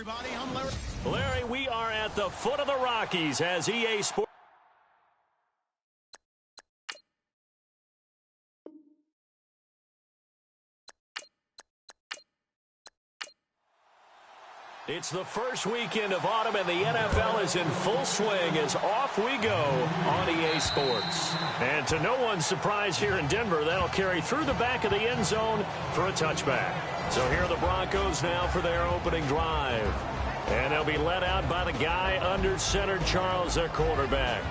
everybody. I'm Larry. Larry, we are at the foot of the Rockies as EA Sports. It's the first weekend of autumn, and the NFL is in full swing as off we go on EA Sports. And to no one's surprise here in Denver, that'll carry through the back of the end zone for a touchback. So here are the Broncos now for their opening drive. And they'll be led out by the guy under center, Charles, their quarterback.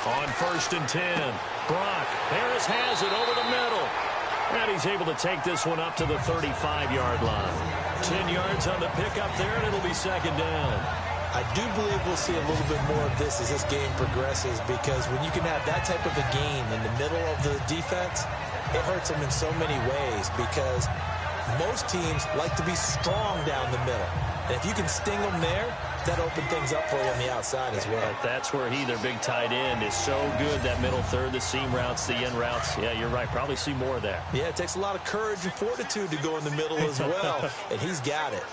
On 1st and 10, Brock. Harris has it over the middle. And he's able to take this one up to the 35-yard line. 10 yards on the pickup there, and it'll be second down. I do believe we'll see a little bit more of this as this game progresses, because when you can have that type of a gain in the middle of the defense, it hurts them in so many ways, because most teams like to be strong down the middle. And if you can sting them there, that opens things up for you on the outside as well. But that's where their big tight end, is so good, that middle third, the seam routes, the in routes. Yeah, you're right. Probably see more of that. Yeah, it takes a lot of courage and fortitude to go in the middle as well, and he's got it.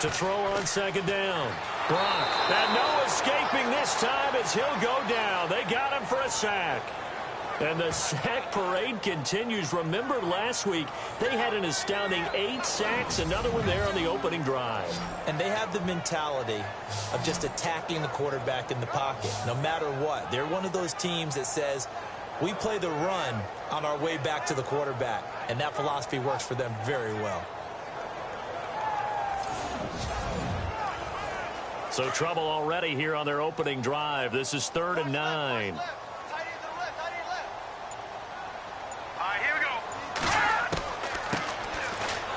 To throw on second down. Brock. And no escaping this time as he'll go down. They got him for a sack. And the sack parade continues. Remember last week, they had an astounding 8 sacks, another one there on the opening drive. And they have the mentality of just attacking the quarterback in the pocket, no matter what. They're one of those teams that says, we play the run on our way back to the quarterback. And that philosophy works for them very well. So trouble already here on their opening drive. This is 3rd and 9.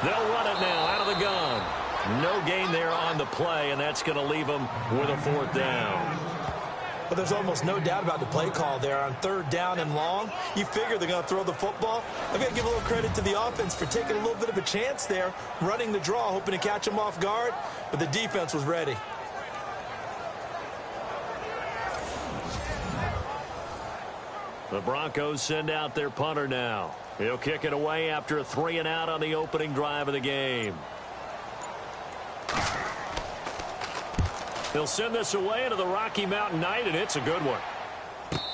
They'll run it now out of the gun. No gain there on the play, and that's going to leave them with a 4th down. But there's almost no doubt about the play call there on 3rd down and long. You figure they're going to throw the football. I've got to give a little credit to the offense for taking a little bit of a chance there, running the draw, hoping to catch them off guard, but the defense was ready. The Broncos send out their punter now. He'll kick it away after a 3 and out on the opening drive of the game. He'll send this away into the Rocky Mountain night, and it's a good one.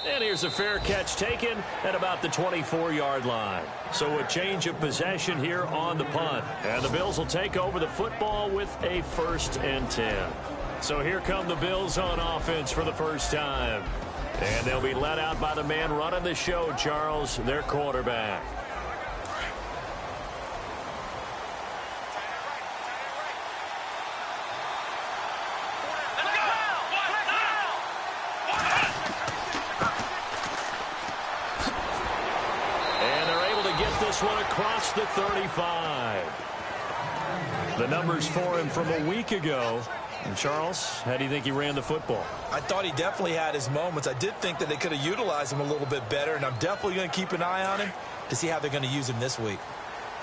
And here's a fair catch taken at about the 24-yard line. So a change of possession here on the punt. And the Bills will take over the football with a 1st and 10. So here come the Bills on offense for the first time. And they'll be let out by the man running the show, Charles, their quarterback. And they're able to get this one across the 35. The numbers for him from a week ago. And Charles, how do you think he ran the football? I thought he definitely had his moments. I did think that they could have utilized him a little bit better, and I'm definitely going to keep an eye on him to see how they're going to use him this week.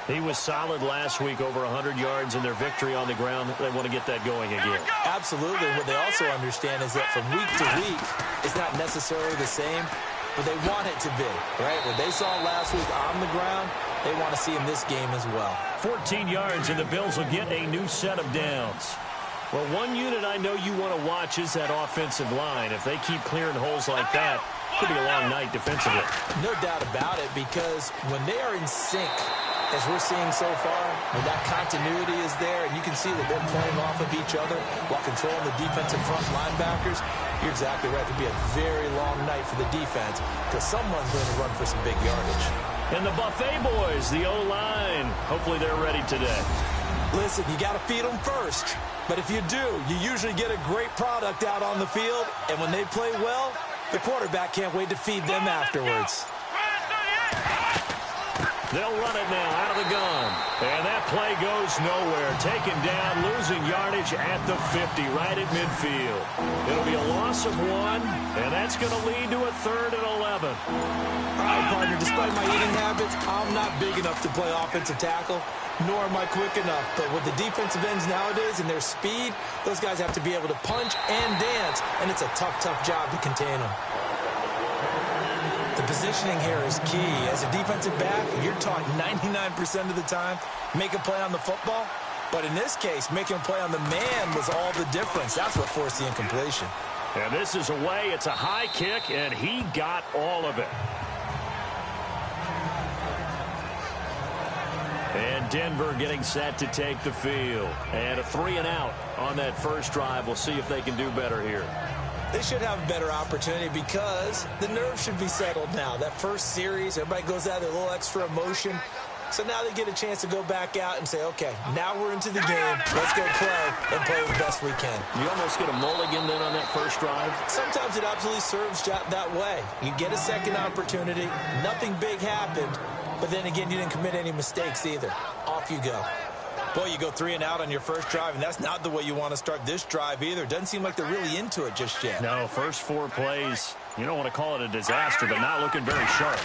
He was solid last week, over 100 yards in their victory on the ground. They want to get that going again. Absolutely. What they also understand is that from week to week, it's not necessarily the same, but they want it to be, right? What they saw last week on the ground, they want to see in this game as well. 14 yards, and the Bills will get a new set of downs. Well, one unit I know you want to watch is that offensive line. If they keep clearing holes like that, it could be a long night defensively. No doubt about it, because when they are in sync, as we're seeing so far, when that continuity is there, and you can see that they're playing off of each other while controlling the defensive front linebackers, you're exactly right. It could be a very long night for the defense, because someone's going to run for some big yardage. And the Buffet boys, the O-line, hopefully they're ready today. Listen, you got to feed them first. But if you do, you usually get a great product out on the field. And when they play well, the quarterback can't wait to feed them afterwards. They'll run it now out of the gun. And that play goes nowhere. Taken down, losing yardage at the 50, right at midfield. It'll be a loss of 1, and that's going to lead to a 3rd and 11. All right, partner, despite my eating habits, I'm not big enough to play offensive tackle, nor am I quick enough. But with the defensive ends nowadays and their speed, those guys have to be able to punch and dance, and it's a tough, tough job to contain them. The positioning here is key. As a defensive back, you're taught 99% of the time, make a play on the football. But in this case, making a play on the man was all the difference. That's what forced the incompletion. And this is away. It's a high kick, and he got all of it. And Denver getting set to take the field. And a 3 and out on that first drive. We'll see if they can do better here. They should have a better opportunity because the nerves should be settled now. That first series, everybody goes out with a little extra emotion. So now they get a chance to go back out and say, okay, now we're into the game. Let's go play and play the best we can. You almost get a mulligan then on that first drive? Sometimes it absolutely serves that way. You get a second opportunity. Nothing big happened. But then again, you didn't commit any mistakes either. Off you go. Boy, you go 3 and out on your first drive, and that's not the way you want to start this drive either. Doesn't seem like they're really into it just yet. No, first 4 plays, you don't want to call it a disaster, but not looking very sharp.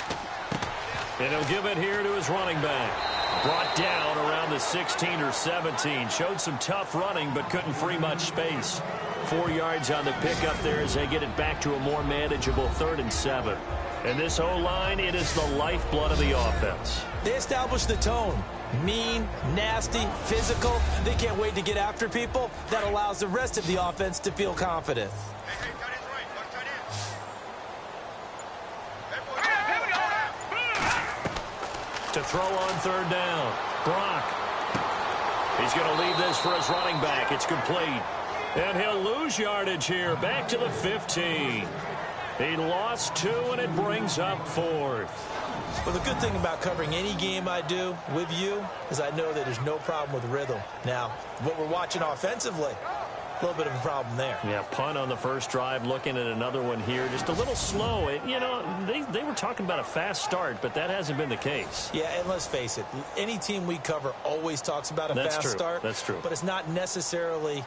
And he'll give it here to his running back. Brought down around the 16 or 17. Showed some tough running, but couldn't free much space. 4 yards on the pickup there as they get it back to a more manageable 3rd and 7. And this O-line, it is the lifeblood of the offense. They established the tone. Mean, nasty, physical. They can't wait to get after people. That allows the rest of the offense to feel confident. To throw on 3rd down. Brock. He's going to leave this for his running back. It's complete. And he'll lose yardage here. Back to the 15. He lost 2, and it brings up 4th. Well, the good thing about covering any game I do with you is I know that there's no problem with rhythm. Now, what we're watching offensively, a little bit of a problem there. Yeah, punt on the first drive, looking at another one here. Just a little slow. You know, they were talking about a fast start, but that hasn't been the case. Yeah, and let's face it, any team we cover always talks about a fast start. That's true. But it's not necessarily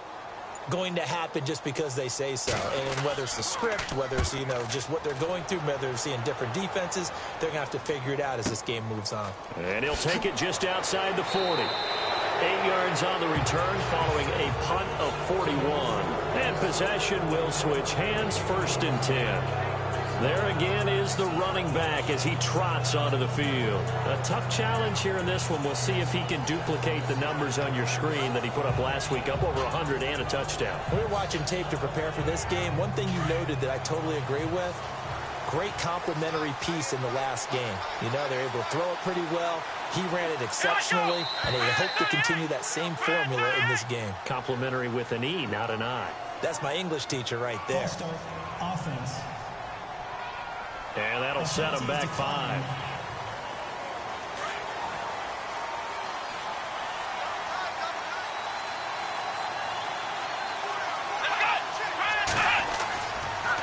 going to happen just because they say so. And whether it's the script, whether it's, you know, just what they're going through, whether they're seeing different defenses, they're going to have to figure it out as this game moves on. And he'll take it just outside the 40. 8 yards on the return following a punt of 41. And possession will switch hands, 1st and 10. There again is the running back as he trots onto the field. A tough challenge here in this one. We'll see if he can duplicate the numbers on your screen that he put up last week, up over 100 and a touchdown. We're watching tape to prepare for this game. One thing you noted that I totally agree with, great complimentary piece in the last game. You know, they're able to throw it pretty well. He ran it exceptionally, and they hope to continue that same formula in this game. Complimentary with an E, not an I. That's my English teacher right there. Offense. And that'll set him back 5.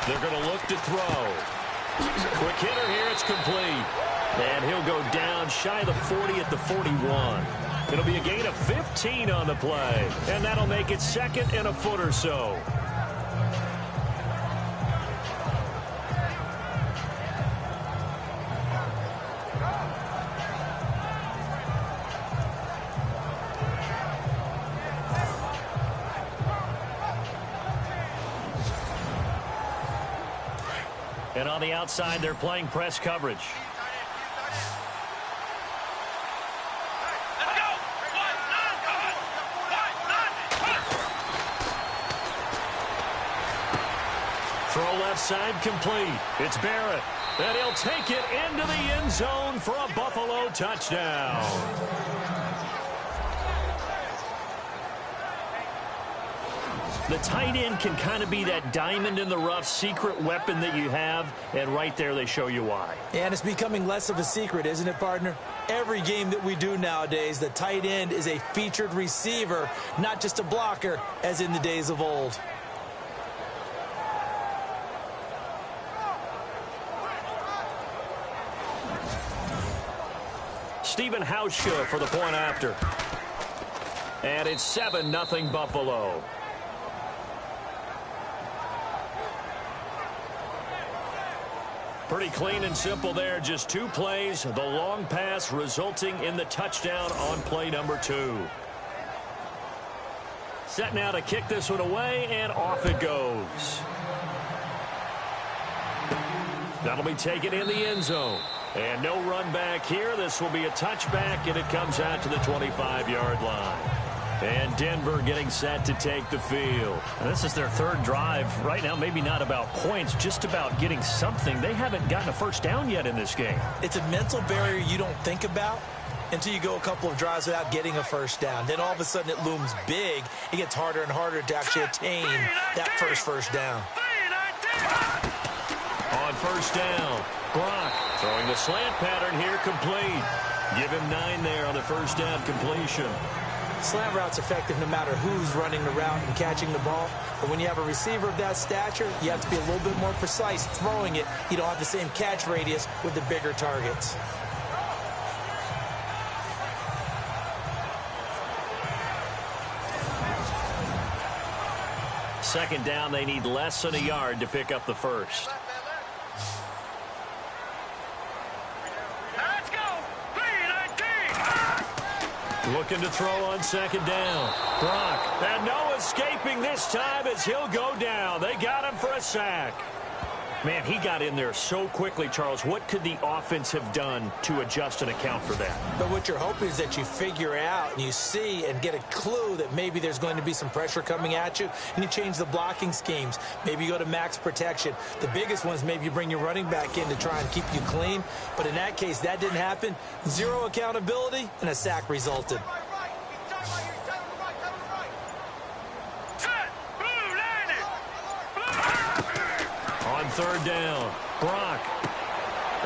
They're going to look to throw. Quick hitter here. It's complete. And he'll go down shy of the 40 at the 41. It'll be a gain of 15 on the play. And that'll make it 2nd and a foot or so. And on the outside, they're playing press coverage. Throw left side complete. It's Barrett. And he'll take it into the end zone for a Buffalo touchdown. The tight end can kind of be that diamond in the rough secret weapon that you have, and right there they show you why. And it's becoming less of a secret, isn't it, partner? Every game that we do nowadays, the tight end is a featured receiver, not just a blocker, as in the days of old. Stephen Hauschka for the point after. And it's 7-0 Buffalo. Pretty clean and simple there. Just 2 plays. The long pass resulting in the touchdown on play number 2. Set now to kick this one away, and off it goes. That'll be taken in the end zone. And no run back here. This will be a touchback, and it comes out to the 25-yard line. And Denver getting set to take the field. And this is their 3rd drive. Right now, maybe not about points, just about getting something. They haven't gotten a first down yet in this game. It's a mental barrier you don't think about until you go a couple of drives without getting a first down. Then all of a sudden it looms big. It gets harder and harder to actually attain that first down. On first down, Brock throwing the slant pattern here, complete. Give him 9 there on the first down completion. Slant route's effective no matter who's running the route and catching the ball. But when you have a receiver of that stature, you have to be a little bit more precise throwing it. You don't have the same catch radius with the bigger targets. Second down, they need less than a yard to pick up the first. Looking to throw on second down. Brock, and no escaping this time as he'll go down. They got him for a sack. Man, he got in there so quickly, Charles. What could the offense have done to adjust and account for that? But what you're hoping is that you figure out and you see and get a clue that maybe there's going to be some pressure coming at you, and you change the blocking schemes. Maybe you go to max protection. The biggest one is maybe you bring your running back in to try and keep you clean. But in that case, that didn't happen. 0 accountability, and a sack resulted. Third down, Brock.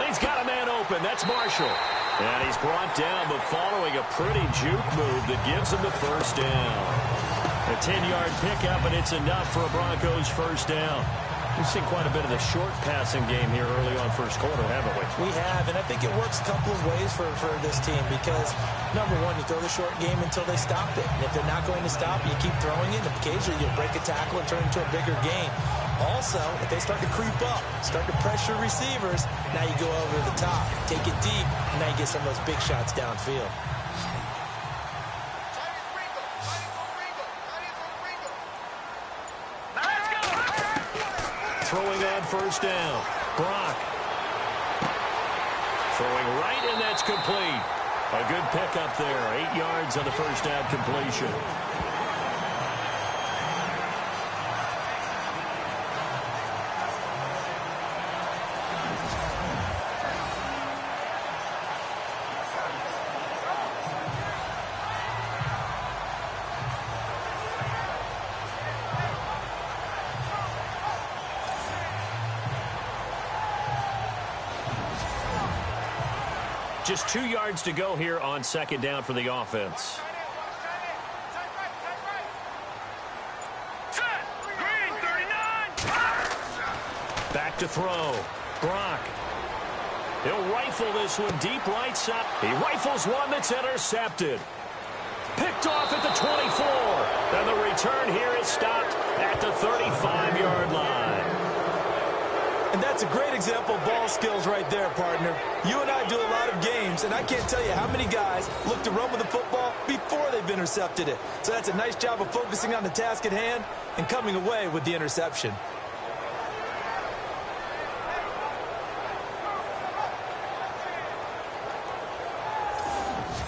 He's got a man open. That's Marshall. And he's brought down, but following a pretty juke move that gives him the first down. A 10-yard pickup, and it's enough for a Broncos first down. We've seen quite a bit of the short passing game here early on first quarter, haven't we? We have, and I think it works a couple of ways for this team because, number one, you throw the short game until they stop it. And if they're not going to stop it, you keep throwing it, and occasionally you'll break a tackle and turn it into a bigger game. Also, if they start to creep up, start to pressure receivers, now you go over the top, take it deep, and now you get some of those big shots downfield. Throwing on first down, Brock. Throwing right, and that's complete. A good pickup there, 8 yards on the first down completion. Just 2 yards to go here on second down for the offense. Back to throw. Brock. He'll rifle this one deep right side. He rifles one that's intercepted. Picked off at the 24. And the return here is stopped at the 35-yard line. And that's a great example of ball skills right there, partner. You and I do a lot of games, and I can't tell you how many guys look to run with the football before they've intercepted it. So that's a nice job of focusing on the task at hand and coming away with the interception.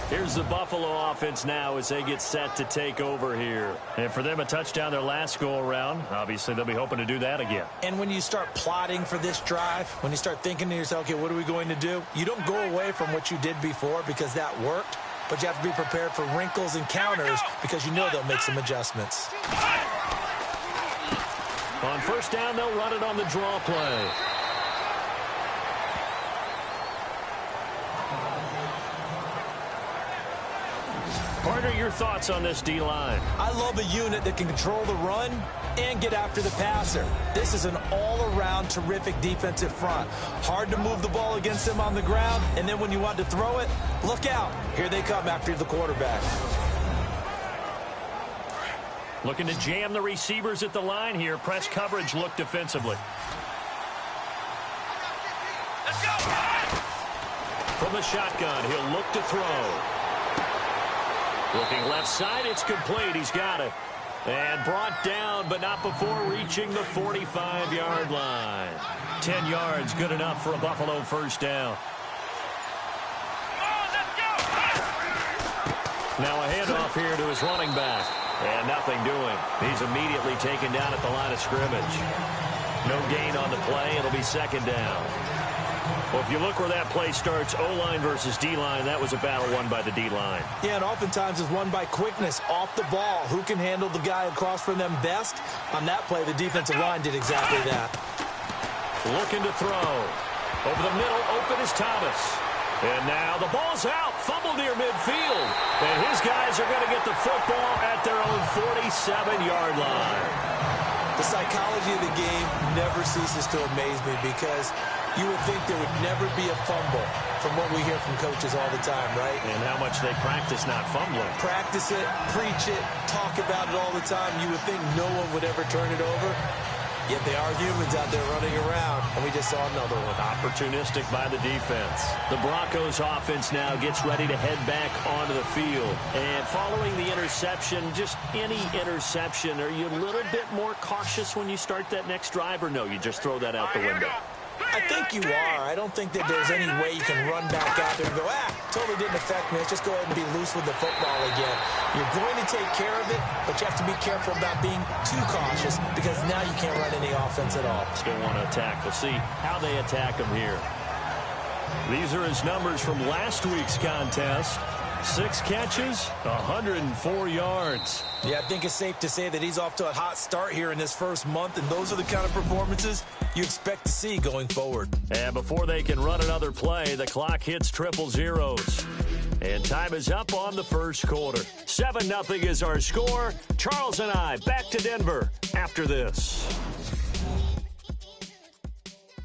Here's the Buffalo offense now as they get set to take over here. And for them, a touchdown their last go-around. Obviously, they'll be hoping to do that again. And when you start plotting for this drive, when you start thinking to yourself, okay, what are we going to do? You don't go away from what you did before because that worked, but you have to be prepared for wrinkles and counters because you know they'll make some adjustments. On first down, they'll run it on the draw play. Carter, your thoughts on this D-line? I love a unit that can control the run and get after the passer. This is an all-around terrific defensive front. Hard to move the ball against them on the ground, and then when you want to throw it, look out. Here they come after the quarterback. Looking to jam the receivers at the line here. Press coverage look defensively. Let's go! From the shotgun, he'll look to throw. Looking left side, it's complete. He's got it. And brought down, but not before reaching the 45-yard line. 10 yards, good enough for a Buffalo first down. Now a handoff here to his running back. And nothing doing. He's immediately taken down at the line of scrimmage. No gain on the play. It'll be second down. Well, if you look where that play starts, O-line versus D-line, that was a battle won by the D-line. Yeah, and oftentimes it's won by quickness off the ball. Who can handle the guy across from them best? On that play, the defensive line did exactly that. Looking to throw. Over the middle, open is Thomas. And now the ball's out. Fumble near midfield. And his guys are going to get the football at their own 47-yard line. The psychology of the game never ceases to amaze me because you would think there would never be a fumble from what we hear from coaches all the time, right? And how much they practice not fumbling. Practice it, preach it, talk about it all the time. You would think no one would ever turn it over. Yet they are humans out there running around, and we just saw another one. Opportunistic by the defense. The Broncos offense now gets ready to head back onto the field. And following the interception, just any interception, are you a little bit more cautious when you start that next drive, or no, you just throw that out the window? I think you are. I don't think that there's any way you can run back out there and go, totally didn't affect me. Let's just go ahead and be loose with the football again. You're going to take care of it, but you have to be careful about being too cautious because now you can't run any offense at all. Still want to attack. We'll see how they attack him here. These are his numbers from last week's contest. 6 catches, 104 yards. Yeah, I think it's safe to say that he's off to a hot start here in this first month, and those are the kind of performances you expect to see going forward. And before they can run another play, the clock hits triple zeros. And time is up on the first quarter. 7-0 is our score. Charles and I back to Denver after this.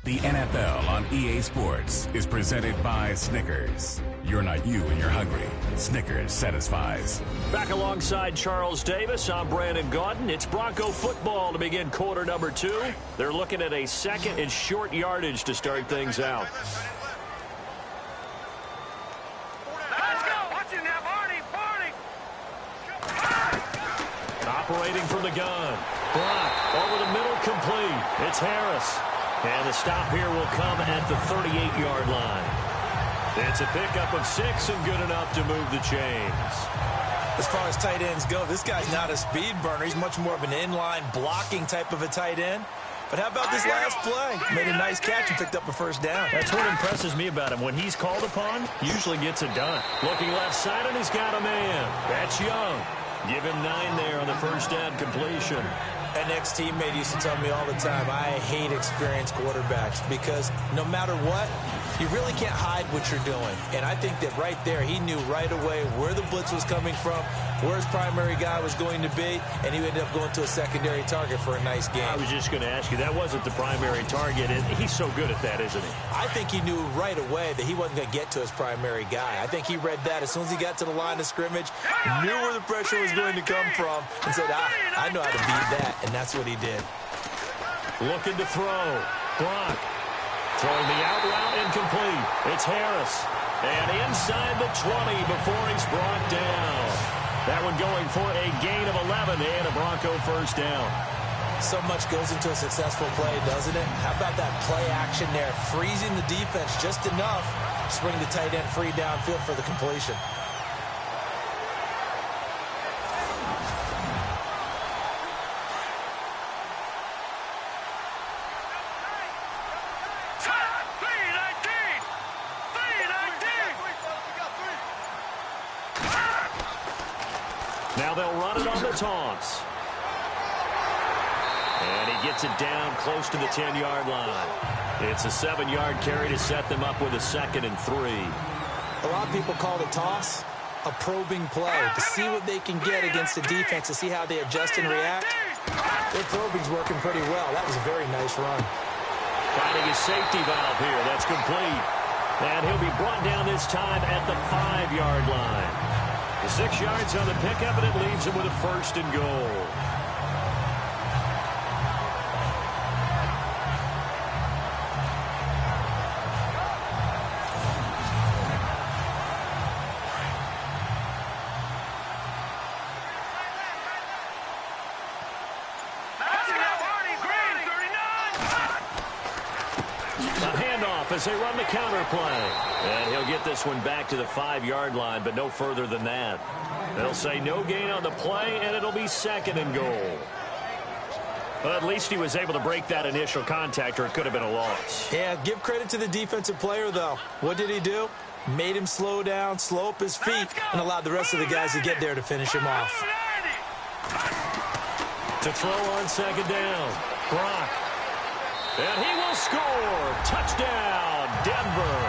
The NFL on EA Sports is presented by Snickers. You're not you when you're hungry. Snickers satisfies. Back alongside Charles Davis, I'm Brandon Gaudin. It's Bronco football to begin quarter number 2. They're looking at a second and short yardage to start things out. Let's go! Watch it now, Barney! Operating from the gun. Block over the middle, complete. It's Harris. And the stop here will come at the 38-yard line. It's a pickup of 6 and good enough to move the chains. As far as tight ends go, this guy's not a speed burner. He's much more of an inline blocking type of a tight end. But how about this last play? Made a nice catch and picked up a first down. That's what impresses me about him. When he's called upon, usually gets it done. Looking left side, and he's got a man. That's Young. Give him 9 there on the first down completion. An ex-teammate used to tell me all the time, I hate experienced quarterbacks because no matter what, you really can't hide what you're doing. And I think that right there, he knew right away where the blitz was coming from, where his primary guy was going to be, and he ended up going to a secondary target for a nice game. I was just going to ask you, that wasn't the primary target, and he's so good at that, isn't he? I think he knew right away that he wasn't going to get to his primary guy. I think he read that as soon as he got to the line of scrimmage, knew where the pressure was going to come from, and said, I know how to beat that, and that's what he did. Looking to throw. Block. Throwing the out route incomplete. It's Harris. And inside the 20 before he's brought down. That one going for a gain of 11 and a Bronco first down. So much goes into a successful play, doesn't it? How about that play action there? Freezing the defense just enough to bring the tight end free downfield for the completion. Now they'll run it on the toss. And he gets it down close to the 10-yard line. It's a 7-yard carry to set them up with a 2nd and 3. A lot of people call it a toss. a probing play to see what they can get against the defense, to see how they adjust and react. Their probing's working pretty well. That was a very nice run. Finding his safety valve here. That's complete. And he'll be brought down this time at the 5-yard line. The 6 yards on the pickup, and it leaves him with a 1st and goal. As they run the counter play. And he'll get this one back to the 5-yard line, but no further than that. They'll say no gain on the play, and it'll be 2nd and goal. Well, at least he was able to break that initial contact, or it could have been a loss. Yeah, give credit to the defensive player, though. What did he do? Made him slow down, slow up his feet, and allowed the rest of the guys to get there to finish him off. To throw on 2nd down. Brock. And he will score. Touchdown, Denver.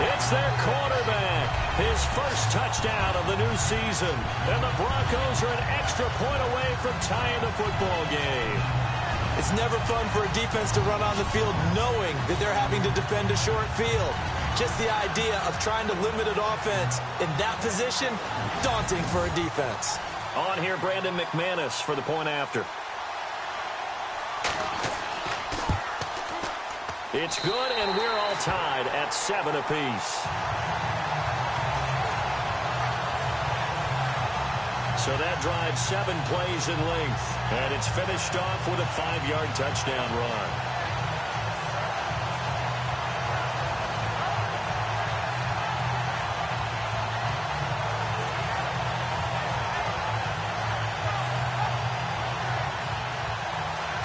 It's their quarterback. His first touchdown of the new season. And the Broncos are an extra point away from tying the football game. It's never fun for a defense to run on the field knowing that they're having to defend a short field. Just the idea of trying to limit an offense in that position, daunting for a defense. On here, Brandon McManus for the point after. It's good, and we're all tied at 7 apiece. So that drives 7 plays in length, and it's finished off with a 5-yard touchdown run.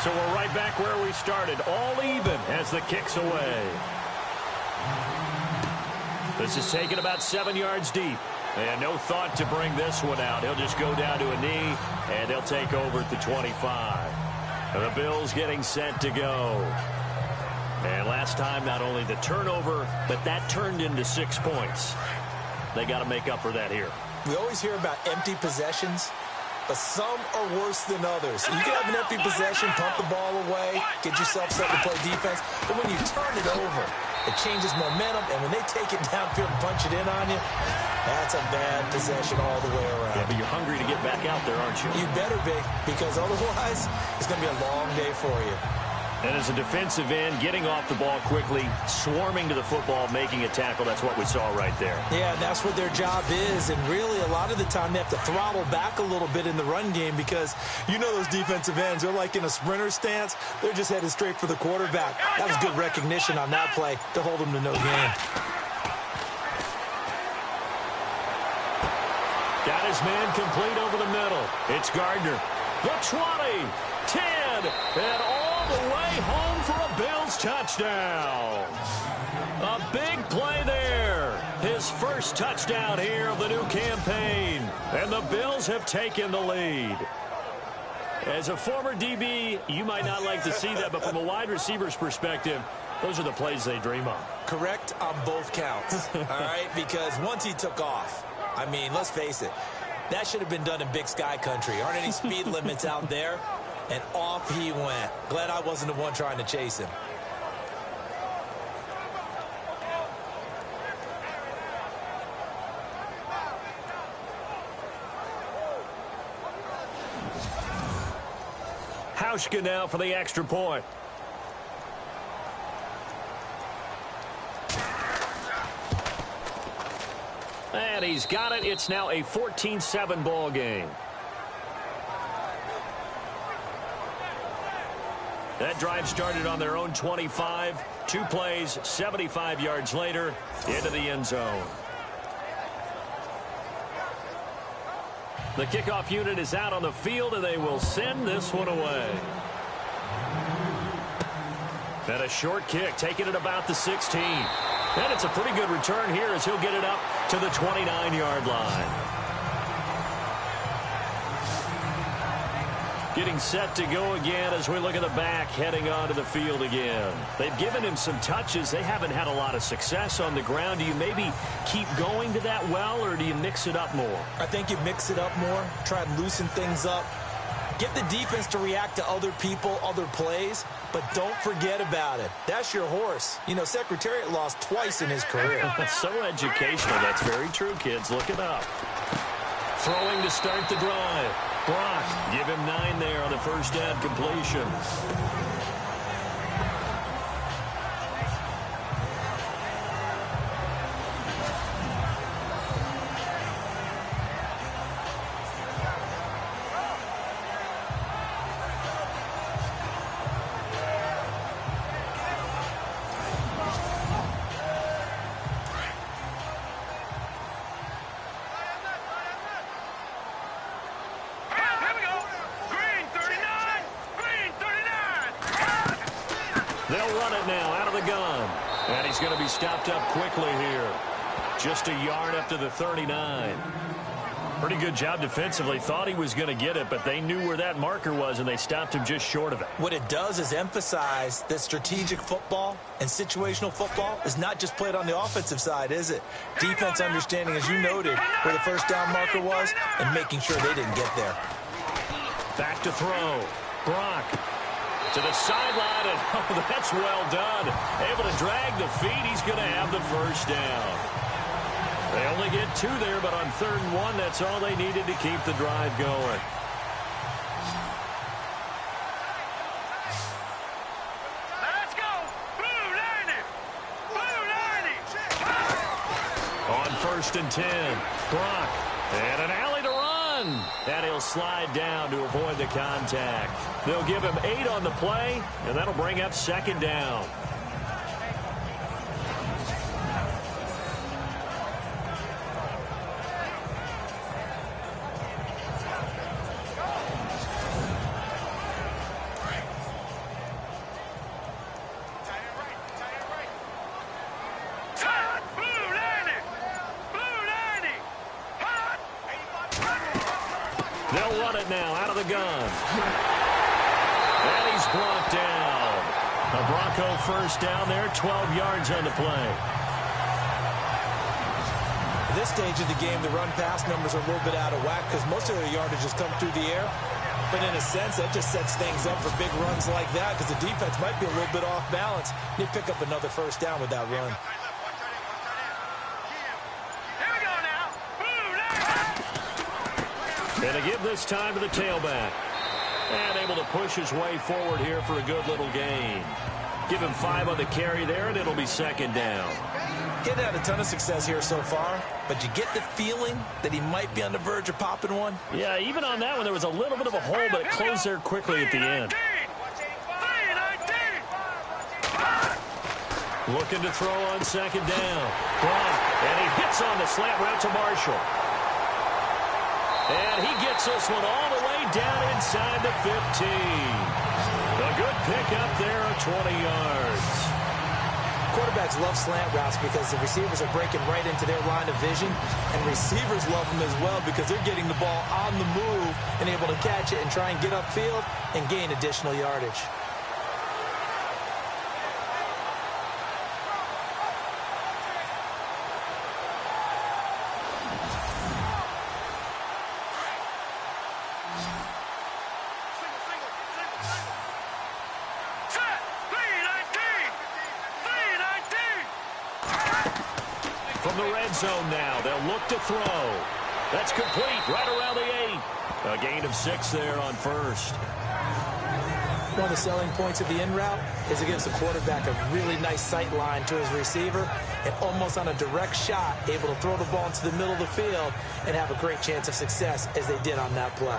So we're right back where we started, all even as the kick's away. This is taken about 7 yards deep. And no thought to bring this one out. He'll just go down to a knee, and they'll take over at the 25. And the Bills getting set to go. And last time, not only the turnover, but that turned into 6 points. They got to make up for that here. We always hear about empty possessions, but some are worse than others. You can have an empty possession, pump the ball away, get yourself set to play defense, but when you turn it over, it changes momentum, and when they take it downfield and punch it in on you, that's a bad possession all the way around. Yeah, but you're hungry to get back out there, aren't you? You better be, because otherwise, it's going to be a long day for you. And as a defensive end, getting off the ball quickly, swarming to the football, making a tackle, that's what we saw right there. Yeah, that's what their job is, and really a lot of the time they have to throttle back a little bit in the run game because you know those defensive ends, they're like in a sprinter stance. They're just headed straight for the quarterback. That was good recognition on that play to hold them to no gain. Got his man complete over the middle. It's Gardner. The 20, 10, and all the way home for a Bills touchdown. A big play there. His first touchdown here of the new campaign. And the Bills have taken the lead. As a former DB, you might not like to see that, but from a wide receiver's perspective, those are the plays they dream of. Correct on both counts, all right? Because once he took off, I mean, let's face it, that should have been done in Big Sky country. Aren't any speed limits out there? And off he went. Glad I wasn't the one trying to chase him. Hauschka now for the extra point. And he's got it. It's now a 14-7 ball game. That drive started on their own 25. 2 plays, 75 yards later, into the end zone. The kickoff unit is out on the field, and they will send this one away. And a short kick, taking it about the 16. And it's a pretty good return here as he'll get it up to the 29-yard line. Getting set to go again as we look at the back heading onto the field again. They've given him some touches. They haven't had a lot of success on the ground. Do you maybe keep going to that well, or do you mix it up more? I think you mix it up more, try and loosen things up. Get the defense to react to other people, other plays, but don't forget about it. That's your horse. You know, Secretariat lost twice in his career. So educational. That's very true, kids. Look it up. Throwing to start the drive. Brock, give him 9 there on the first down completion. They'll run it now out of the gun. And he's going to be stopped up quickly here. Just a yard up to the 39. Pretty good job defensively. Thought he was going to get it, but they knew where that marker was, and they stopped him just short of it. What it does is emphasize that strategic football and situational football is not just played on the offensive side, is it? Defense understanding, as you noted, where the first down marker was and making sure they didn't get there. Back to throw. Brock to the sideline, and oh, that's well done. Able to drag the feet. He's going to have the first down. They only get 2 there, but on 3rd and 1, that's all they needed to keep the drive going. Let's go! Blue Lightning! Blue Lightning! On 1st and 10, Brock, and an alley to run. And he'll slide down to avoid the contact. They'll give him 8 on the play, and that'll bring up 2nd down. They'll run it now out of the gun. And he's brought down. A Bronco first down there, 12 yards on the play. At this stage of the game, the run-pass numbers are a little bit out of whack because most of their yardage has come through the air. But in a sense, that just sets things up for big runs like that because the defense might be a little bit off balance. They pick up another first down with that run. Going to give this time to the tailback. And able to push his way forward here for a good little gain. Give him 5 on the carry there, and it'll be 2nd down. Getting had a ton of success here so far, but you get the feeling that he might be on the verge of popping one. Yeah, even on that one, there was a little bit of a hole, but it closed there quickly at the end. Looking to throw on 2nd down. Brock, and he hits on the slant route to Marshall. And he gets this one all the way down inside the 15. A good pickup there of 20 yards. Quarterbacks love slant routes because the receivers are breaking right into their line of vision, and receivers love them as well because they're getting the ball on the move and able to catch it and try and get upfield and gain additional yardage. From the red zone now, they'll look to throw. That's complete right around the 8. A gain of 6 there on 1st. One of the selling points of the in route is it gives the quarterback a really nice sight line to his receiver and almost on a direct shot able to throw the ball into the middle of the field and have a great chance of success as they did on that play.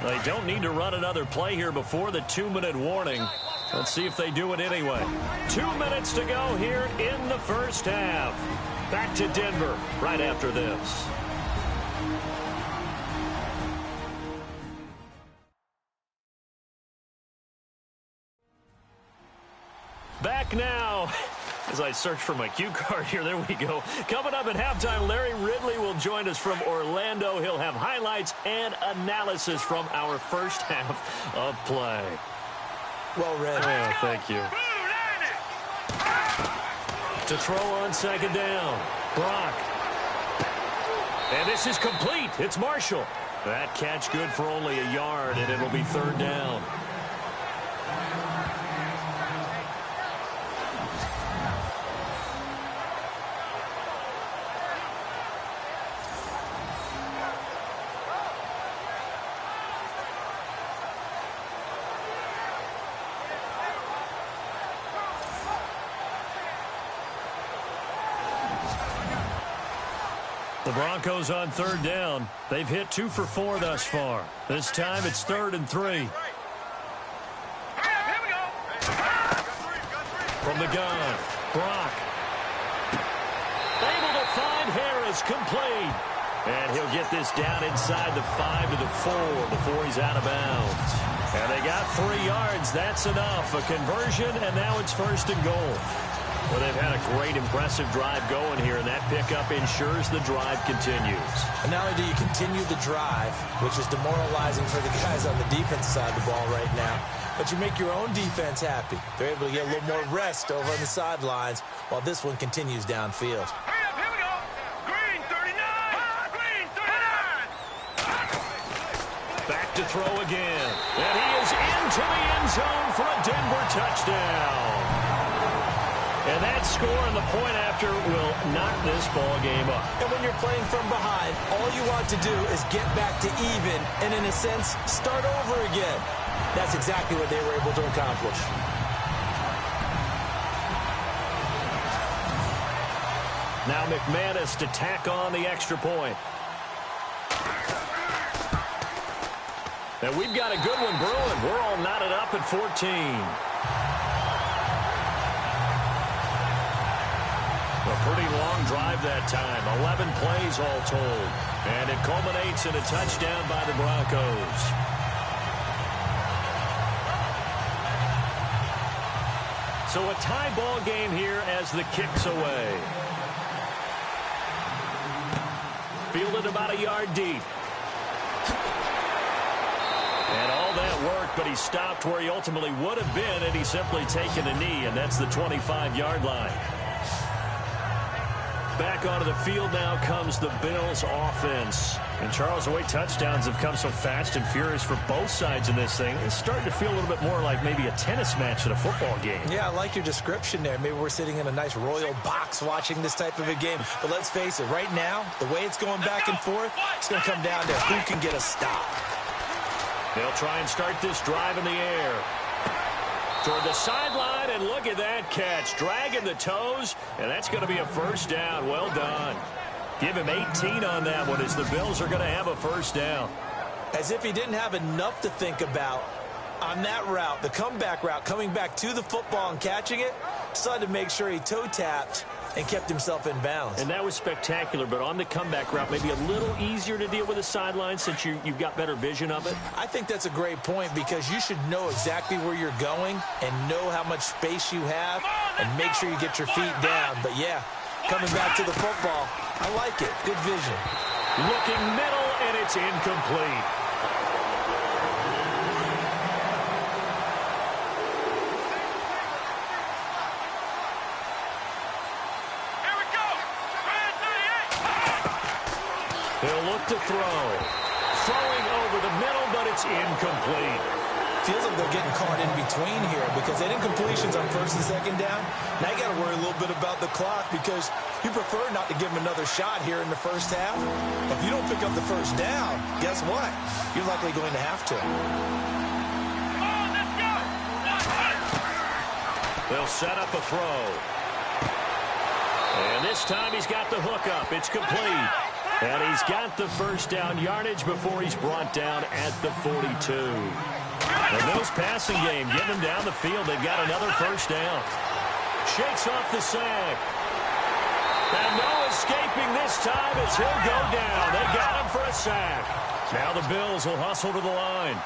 They don't need to run another play here before the 2-minute warning. Let's see if they do it anyway. 2 minutes to go here in the first half. Back to Denver right after this. Back now. as I search for my cue card here. There we go. Coming up at halftime, Larry Ridley will join us from Orlando. He'll have highlights and analysis from our first half of play. Well read. Oh, thank you. To throw on second down. Brock. And this is complete. It's Marshall. That catch good for only a yard, and it'll be third down. The Broncos on third down. They've hit 2 for 4 thus far. This time it's 3rd and 3. From the gun, Brock. Able to find Harris, complete. And he'll get this down inside the 5 to the 4 before he's out of bounds. And they got 3 yards. That's enough. A conversion, and now it's 1st and goal. Well, they've had a great, impressive drive going here, and that pickup ensures the drive continues. And not only do you continue the drive, which is demoralizing for the guys on the defense side of the ball right now, but you make your own defense happy. They're able to get a little more rest over on the sidelines while this one continues downfield. Here we go. Green 39. Green 39. Back to throw again. And he is into the end zone for a Denver touchdown. And that score and the point after will knock this ball game up. And when you're playing from behind, all you want to do is get back to even and, in a sense, start over again. That's exactly what they were able to accomplish. Now McManus to tack on the extra point. And we've got a good one brewing. We're all knotted up at 14. A pretty long drive that time. 11 plays all told. And it culminates in a touchdown by the Broncos. So a tie ball game here as the kick's away. Fielded about a yard deep. And all that worked, but he stopped where he ultimately would have been had he simply taken a knee, and that's the 25-yard line. Back onto the field now comes the Bills offense. And Charles, the way touchdowns have come so fast and furious for both sides in this thing, it's starting to feel a little bit more like maybe a tennis match at a football game. Yeah, I like your description there. Maybe we're sitting in a nice royal box watching this type of a game. But let's face it, right now, the way it's going back and forth, it's going to come down to who can get a stop. They'll try and start this drive in the air. Toward the sideline, and look at that catch. Dragging the toes, and that's going to be a first down. Well done. Give him 18 on that one as the Bills are going to have a first down. As if he didn't have enough to think about on that route, the comeback route, coming back to the football and catching it, decided to make sure he toe-tapped and kept himself in bounds. And that was spectacular, but on the comeback route, maybe a little easier to deal with the sideline since you've got better vision of it. I think that's a great point because you should know exactly where you're going and know how much space you have and make sure you get your feet down. But, yeah, coming back to the football, I like it. Good vision. Looking middle, and it's incomplete. He'll look to throw. Throwing over the middle, but it's incomplete. Feels like they're getting caught in between here because they did incompletions on first and second down. Now you got to worry a little bit about the clock because you prefer not to give them another shot here in the first half. But if you don't pick up the first down, guess what? You're likely going to have to. They'll set up a throw. And this time he's got the hook up. It's complete. And he's got the first down yardage before he's brought down at the 42. The Bills passing game, getting them down the field. They've got another first down. Shakes off the sack. And no escaping this time as he'll go down. They got him for a sack. Now the Bills will hustle to the line.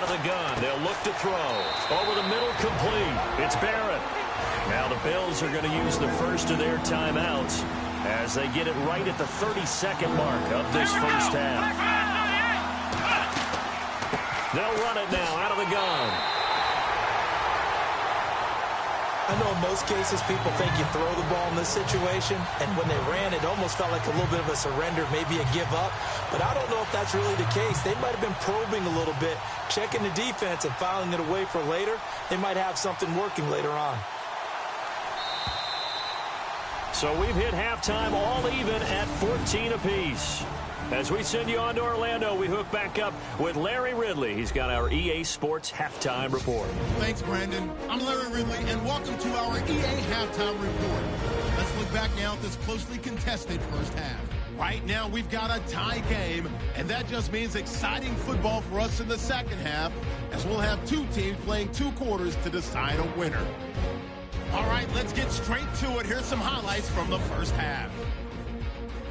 out of the gun. They'll look to throw. Over the middle, complete. It's Barrett. Now the Bills are going to use the first of their timeouts as they get it right at the 32nd mark of this first half. They'll run it now out of the gun. I know in most cases people think you throw the ball in this situation, and when they ran, it almost felt like a little bit of a surrender, maybe a give up. But I don't know if that's really the case. They might have been probing a little bit, checking the defense and filing it away for later. They might have something working later on. So we've hit halftime all even at 14 apiece. As we send you on to Orlando, we hook back up with Larry Ridley. He's got our EA Sports Halftime Report. Thanks, Brandon. I'm Larry Ridley, and welcome to our EA Halftime Report. Let's look back now at this closely contested first half. Right now, we've got a tie game, and that just means exciting football for us in the second half, as we'll have two teams playing 2 quarters to decide a winner. All right, let's get straight to it. Here's some highlights from the first half.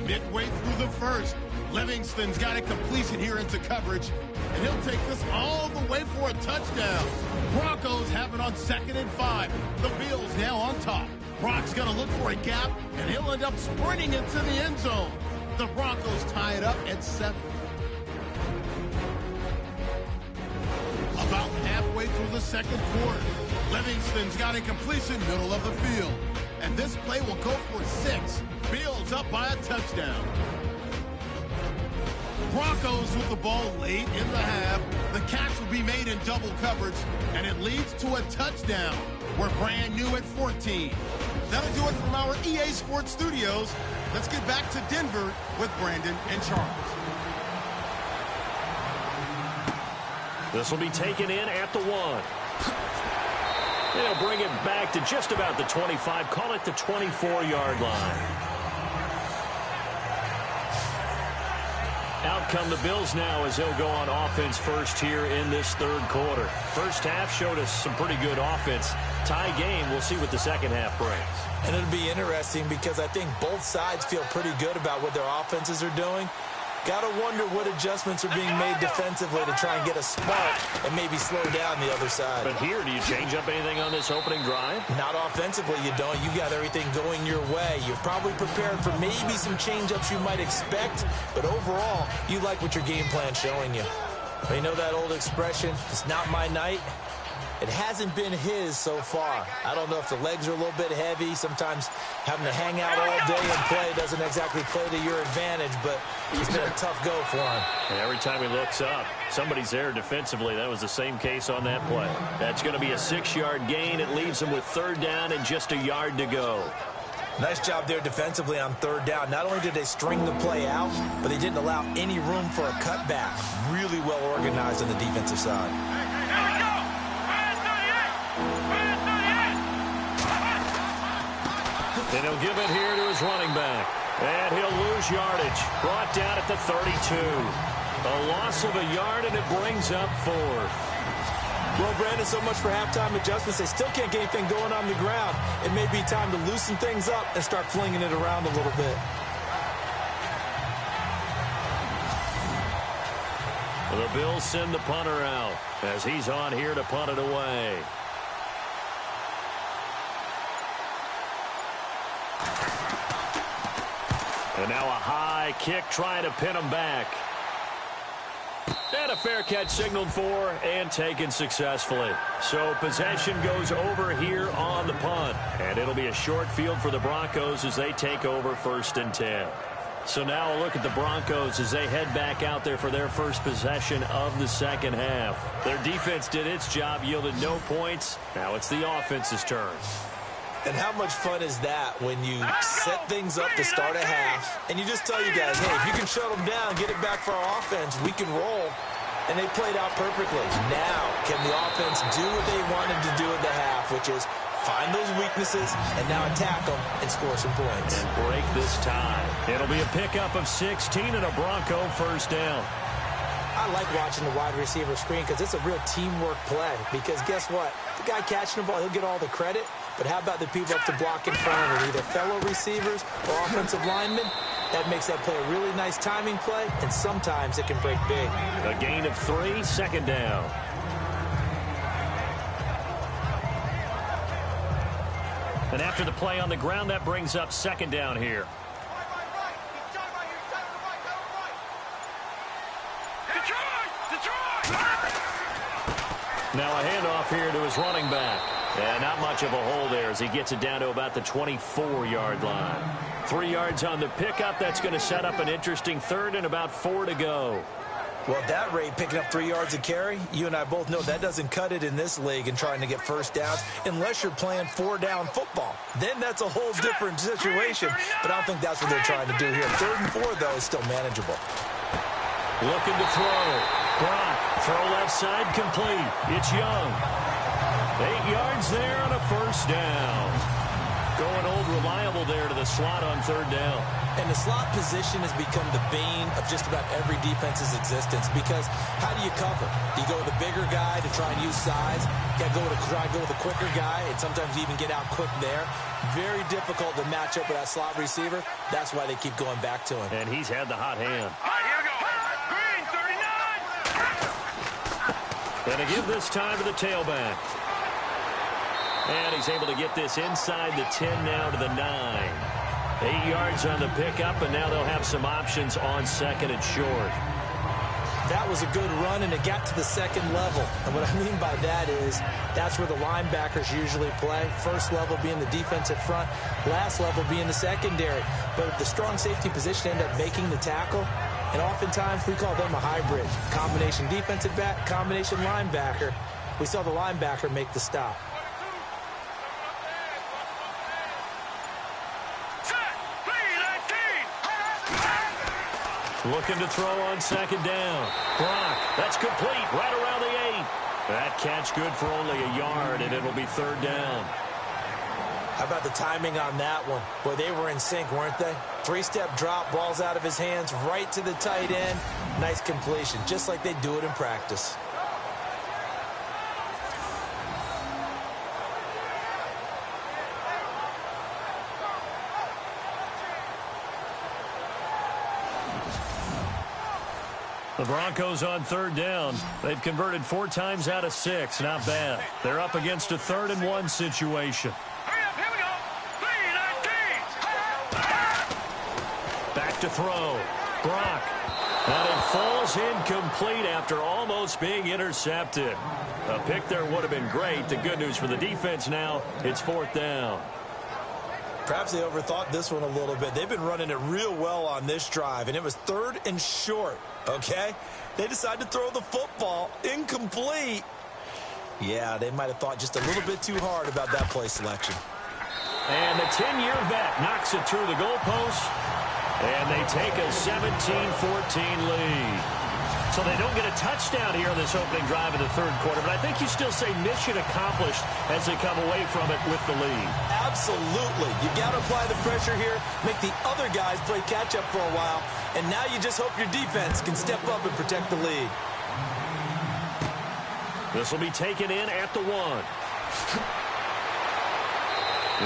Midway through the first, Livingston's got a completion here into coverage, and he'll take this all the way for a touchdown. Broncos have it on 2nd and 5. The Bills now on top. Brock's going to look for a gap, and he'll end up sprinting into the end zone. The Broncos tie it up at 7. About halfway through the second quarter, Livingston's got a completion middle of the field, and this play will go for 6. Bills up by a touchdown. Broncos with the ball late in the half. The catch will be made in double coverage, and it leads to a touchdown. We're brand new at 14. That'll do it from our EA Sports Studios. Let's get back to Denver with Brandon and Charles. This will be taken in at the 1. They'll bring it back to just about the 25. Call it the 24-yard line. Out come the Bills now as they'll go on offense first here in this third quarter. First half showed us some pretty good offense. Tie game, we'll see what the second half brings. And it'll be interesting because I think both sides feel pretty good about what their offenses are doing. Got to wonder what adjustments are being made defensively to try and get a spark and maybe slow down the other side. But here, do you change up anything on this opening drive? Not offensively, you don't. You got everything going your way. You've probably prepared for maybe some change-ups you might expect, but overall, you like what your game plan's showing you. You know that old expression, it's not my night? It hasn't been his so far. I don't know if the legs are a little bit heavy. Sometimes having to hang out all day and play doesn't exactly play to your advantage, but it's been a tough go for him. And every time he looks up, somebody's there defensively. That was the same case on that play. That's going to be a 6-yard gain. It leaves him with 3rd down and just a yard to go. Nice job there defensively on 3rd down. Not only did they string the play out, but they didn't allow any room for a cutback. Really well organized on the defensive side. Then he'll give it here to his running back. And he'll lose yardage. Brought down at the 32. A loss of a yard, and it brings up 4th. Well, Brandon, so much for halftime adjustments. They still can't get anything going on the ground. It may be time to loosen things up and start flinging it around a little bit. The Bills send the punter out as he's on here to punt it away. And now a high kick trying to pin him back. And a fair catch signaled for and taken successfully. So possession goes over here on the punt. And it'll be a short field for the Broncos as they take over 1st and 10. So now a look at the Broncos as they head back out there for their first possession of the second half. Their defense did its job, yielded no points. Now it's the offense's turn. And how much fun is that when you set things up to start a half and you just tell you guys, hey, if you can shut them down, get it back for our offense, we can roll. And they played out perfectly. Now, can the offense do what they wanted to do at the half, which is find those weaknesses and now attack them and score some points. And break this tie. It'll be a pickup of 16 and a Bronco 1st down. I like watching the wide receiver screen because it's a real teamwork play. Because guess what? The guy catching the ball, he'll get all the credit. But how about the people up to block in front of him, either fellow receivers or offensive linemen? That makes that play a really nice timing play, and sometimes it can break big. A gain of 3, 2nd down. And after the play on the ground, that brings up second down here. Now a handoff here to his running back. And not much of a hole there as he gets it down to about the 24-yard line. 3 yards on the pickup. That's going to set up an interesting third and about 4 to go. Well, at that rate, picking up 3 yards a carry, you and I both know that doesn't cut it in this league and trying to get first downs unless you're playing 4-down football. Then that's a whole different situation, but I don't think that's what they're trying to do here. 3rd and 4, though, is still manageable. Looking to throw. Brock, throw left side, complete. It's Young. 8 yards there on a first down. Going old reliable there to the slot on 3rd down. And the slot position has become the bane of just about every defense's existence because how do you cover? Do you go with a bigger guy to try and use size? You got to try to go with a quicker guy and sometimes even get out quick there. Very difficult to match up with that slot receiver. That's why they keep going back to him. And he's had the hot hand. And a give this time to the tailback. And he's able to get this inside the 10 now to the 9. 8 yards on the pickup, and now they'll have some options on 2nd and short. That was a good run, and it got to the 2nd level. And what I mean by that is that's where the linebackers usually play. First level being the defensive front, last level being the secondary. But the strong safety position ended up making the tackle. And oftentimes we call them a hybrid. Combination defensive back, combination linebacker. We saw the linebacker make the stop. Looking to throw on 2nd down. Brock, that's complete right around the 8. That catch good for only a yard, and it'll be 3rd down. How about the timing on that one? Boy, they were in sync, weren't they? 3-step drop, ball's out of his hands, right to the tight end. Nice completion, just like they do it in practice. The Broncos on 3rd down. They've converted 4 times out of 6. Not bad. They're up against a 3rd and 1 situation. Back to throw. Brock. And it falls incomplete after almost being intercepted. A pick there would have been great. The good news for the defense now, it's 4th down. Perhaps they overthought this one a little bit. They've been running it real well on this drive, and it was 3rd and short, okay? They decided to throw the football incomplete. Yeah, they might have thought just a little bit too hard about that play selection. And the 10-year vet knocks it through the goalpost, and they take a 17-14 lead. So they don't get a touchdown here on this opening drive of the 3rd quarter, but I think you still say mission accomplished as they come away from it with the lead. Absolutely. You got to apply the pressure here, make the other guys play catch-up for a while, and now you just hope your defense can step up and protect the lead. This will be taken in at the 1.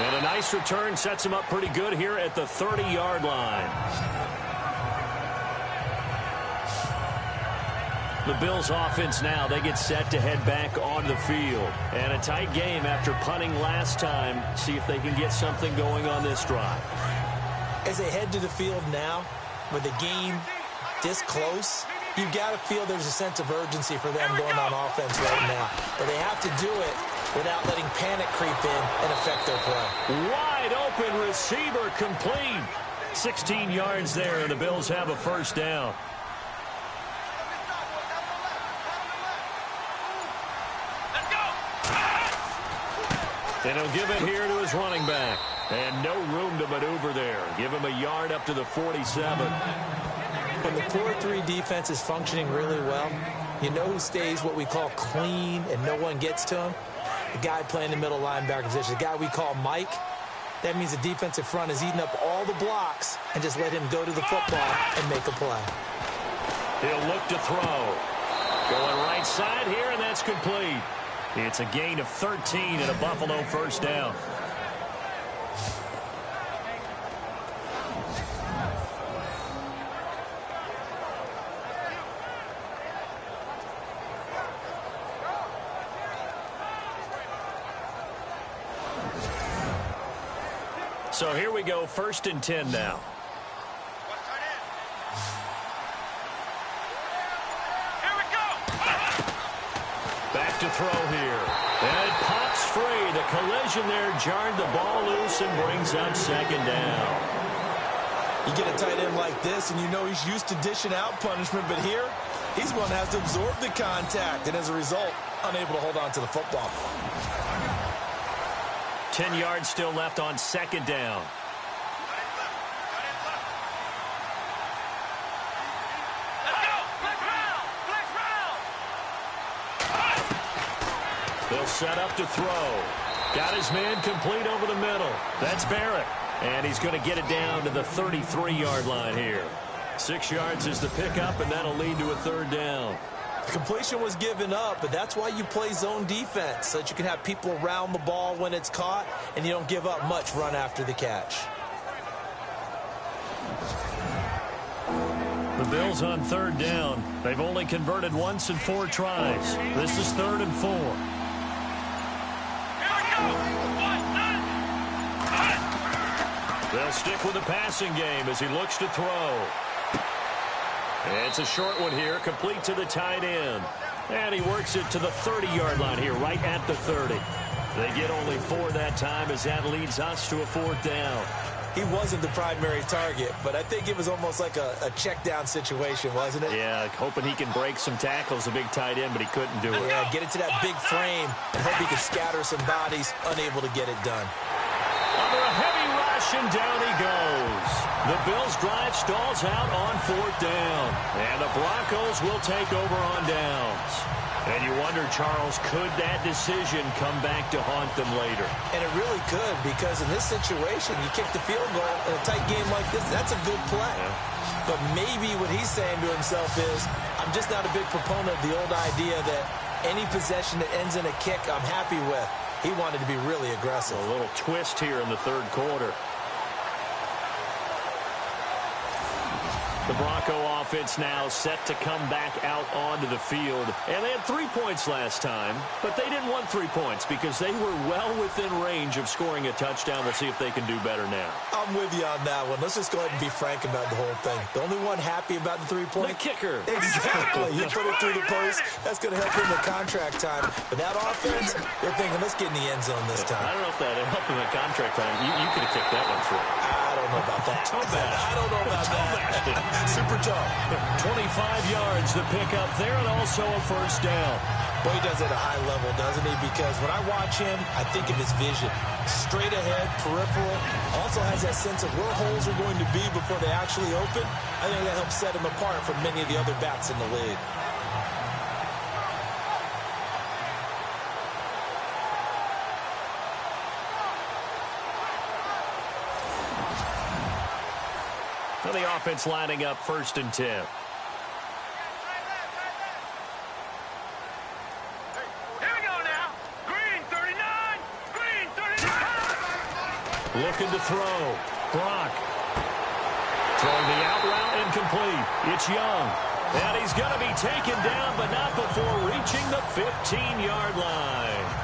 And a nice return sets him up pretty good here at the 30-yard line. The Bills offense now, they get set to head back on the field. And a tight game after punting last time. See if they can get something going on this drive. As they head to the field now, with the game this close, you've got to feel there's a sense of urgency for them going on offense right now. But they have to do it without letting panic creep in and affect their play. Wide open receiver complete. 16 yards there, and the Bills have a first down. And he'll give it here to his running back. And no room to maneuver there. Give him a yard up to the 47. When the 4-3 defense is functioning really well, you know who stays what we call clean and no one gets to him? The guy playing the middle linebacker position, the guy we call Mike. That means the defensive front is eating up all the blocks and just let him go to the football and make a play. He'll look to throw. Going right side here, and that's complete. It's a gain of 13 and a Buffalo first down. So here we go, 1st and 10 now. Here we go. Back to throw here. And it pops free. The collision there jarred the ball loose and brings up 2nd down. You get a tight end like this, and you know he's used to dishing out punishment, but here, he's going to have to absorb the contact, and as a result, unable to hold on to the football. 10 yards still left on 2nd down. Let's go. Flex round. Flex round. They'll set up to throw. Got his man complete over the middle. That's Barrett. And he's going to get it down to the 33-yard line here. 6 yards is the pickup, and that'll lead to a 3rd down. The completion was given up, but that's why you play zone defense, so that you can have people around the ball when it's caught, and you don't give up much run after the catch. The Bills on 3rd down. They've only converted once in 4 tries. This is 3rd and 4. Here we go. 1, 9. They'll stick with the passing game as he looks to throw. It's a short one here, complete to the tight end. And he works it to the 30-yard line here, right at the 30. They get only 4 that time as that leads us to a 4th down. He wasn't the primary target, but I think it was almost like a check down situation, wasn't it? Yeah, hoping he can break some tackles, a big tight end, but he couldn't do it. Yeah, get it to that big frame and hope he can scatter some bodies, unable to get it done. Under a heavy rush, and down he goes. The Bills' drive stalls out on 4th down, and the Broncos will take over on downs. And you wonder, Charles, could that decision come back to haunt them later? And it really could, because in this situation, you kick the field goal in a tight game like this, that's a good play. Yeah. But maybe what he's saying to himself is, I'm just not a big proponent of the old idea that any possession that ends in a kick I'm happy with. He wanted to be really aggressive. A little twist here in the 3rd quarter. The Bronco offense now set to come back out onto the field. And they had 3 points last time, but they didn't want 3 points because they were well within range of scoring a touchdown. We'll see if they can do better now. I'm with you on that one. Let's just go ahead and be frank about the whole thing. The only one happy about the 3-point? The kicker. Exactly. You put it through the post. That's going to help him in contract time. But that offense, they're thinking, let's get in the end zone this time. I don't know if that helped him in contract time. You could have kicked that one through. I don't know about that. I don't know about that. Super tough. 25 yards the pickup there, and also a 1st down. Boy, he does it at a high level, doesn't he? Because when I watch him, I think of his vision. Straight ahead, peripheral. Also has that sense of where holes are going to be before they actually open. I think that helps set him apart from many of the other backs in the league. So the offense lining up 1st and 10. Here we go now. Green 39. Green 39. Looking to throw. Brock. Throwing the out route incomplete. It's Young. And he's going to be taken down, but not before reaching the 15-yard line.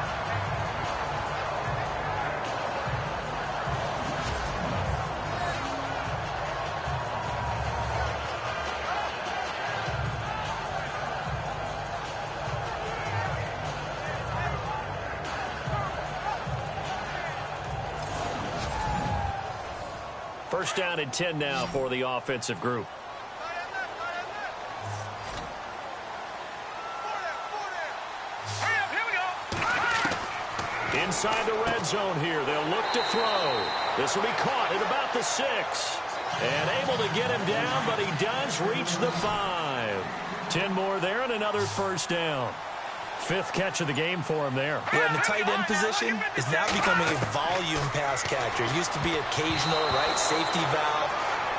First down and 10 now for the offensive group. Inside the red zone here. They'll look to throw. This will be caught at about the 6. And able to get him down, but he does reach the 5. 10 more there and another 1st down. 5th catch of the game for him there. Yeah, and the tight end position is now becoming a volume pass catcher. It used to be occasional, right, safety valve,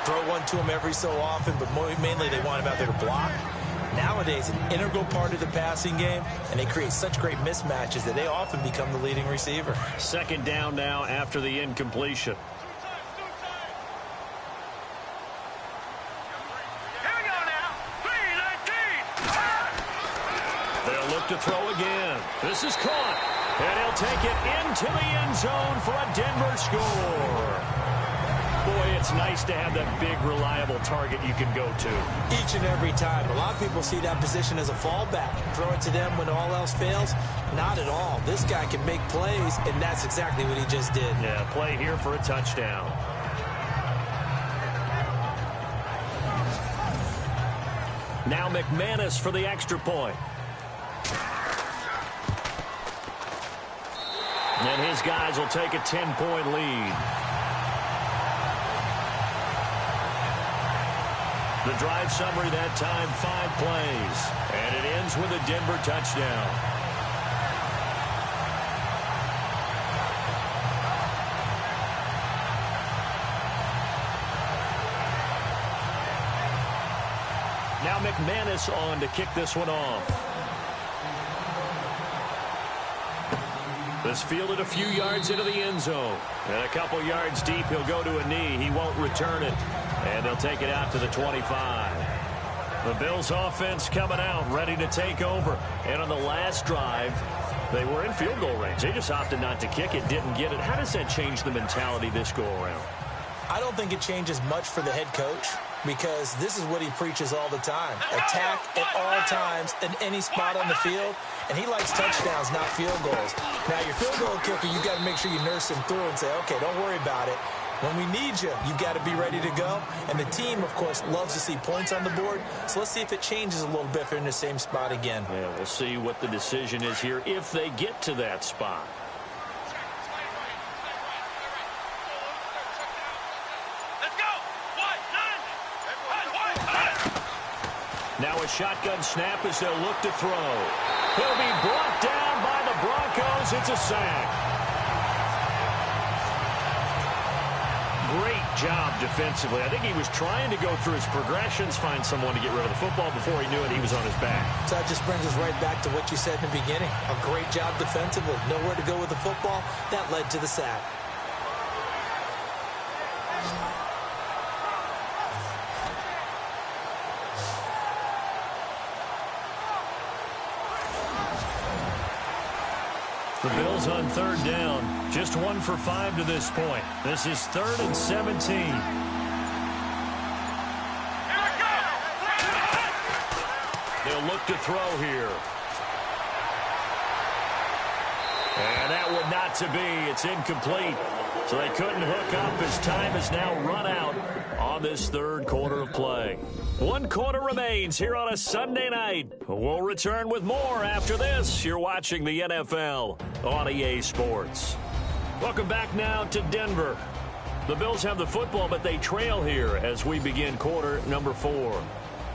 throw one to him every so often, but mainly they want him out there to block. Nowadays, an integral part of the passing game, and they create such great mismatches that they often become the leading receiver. 2nd down now after the incompletion. To throw again. This is caught. And he'll take it into the end zone for a Denver score. it's nice to have that big, reliable target you can go to. Each and every time. A lot of people see that position as a fallback. Throw it to them when all else fails. Not at all. This guy can make plays, and that's exactly what he just did. Yeah, play here for a touchdown. Now McManus for the extra point. And his guys will take a 10-point lead. The drive summary that time, 5 plays. And it ends with a Denver touchdown. Now McManus on to kick this one off. This fielded a few yards into the end zone. And a couple yards deep, he'll go to a knee. He won't return it. And they'll take it out to the 25. The Bills offense coming out, ready to take over. And on the last drive, they were in field goal range. They just opted not to kick it, didn't get it. How does that change the mentality this go-around? I don't think it changes much for the head coach because this is what he preaches all the time. Attack at all times in any spot on the field, and he likes touchdowns, not field goals. Now, your field goal kicker, you've got to make sure you nurse him through and say, okay, don't worry about it. When we need you, you've got to be ready to go. And the team, of course, loves to see points on the board. So let's see if it changes a little bit if they're in the same spot again. Yeah, we'll see what the decision is here if they get to that spot. Now a shotgun snap as they'll look to throw. He'll be brought down by the Broncos. It's a sack. Great job defensively. I think he was trying to go through his progressions, find someone to get rid of the football. Before he knew it, he was on his back. So that just brings us right back to what you said in the beginning. A great job defensively. Nowhere to go with the football. That led to the sack. The Bills on third down. Just 1 for 5 to this point. This is 3rd and 17. They'll look to throw here. And that would not to be. It's incomplete. So they couldn't hook up as time has now run out on this third quarter of play. 1 quarter remains here on a Sunday night. We'll return with more after this. You're watching the NFL on EA Sports. Welcome back now to Denver. The Bills have the football, but they trail here as we begin quarter number 4.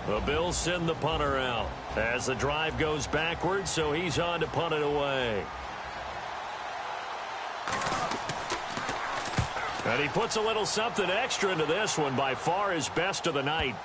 The Bills send the punter out as the drive goes backwards, so he's on to punt it away. And he puts a little something extra into this one, by far his best of the night.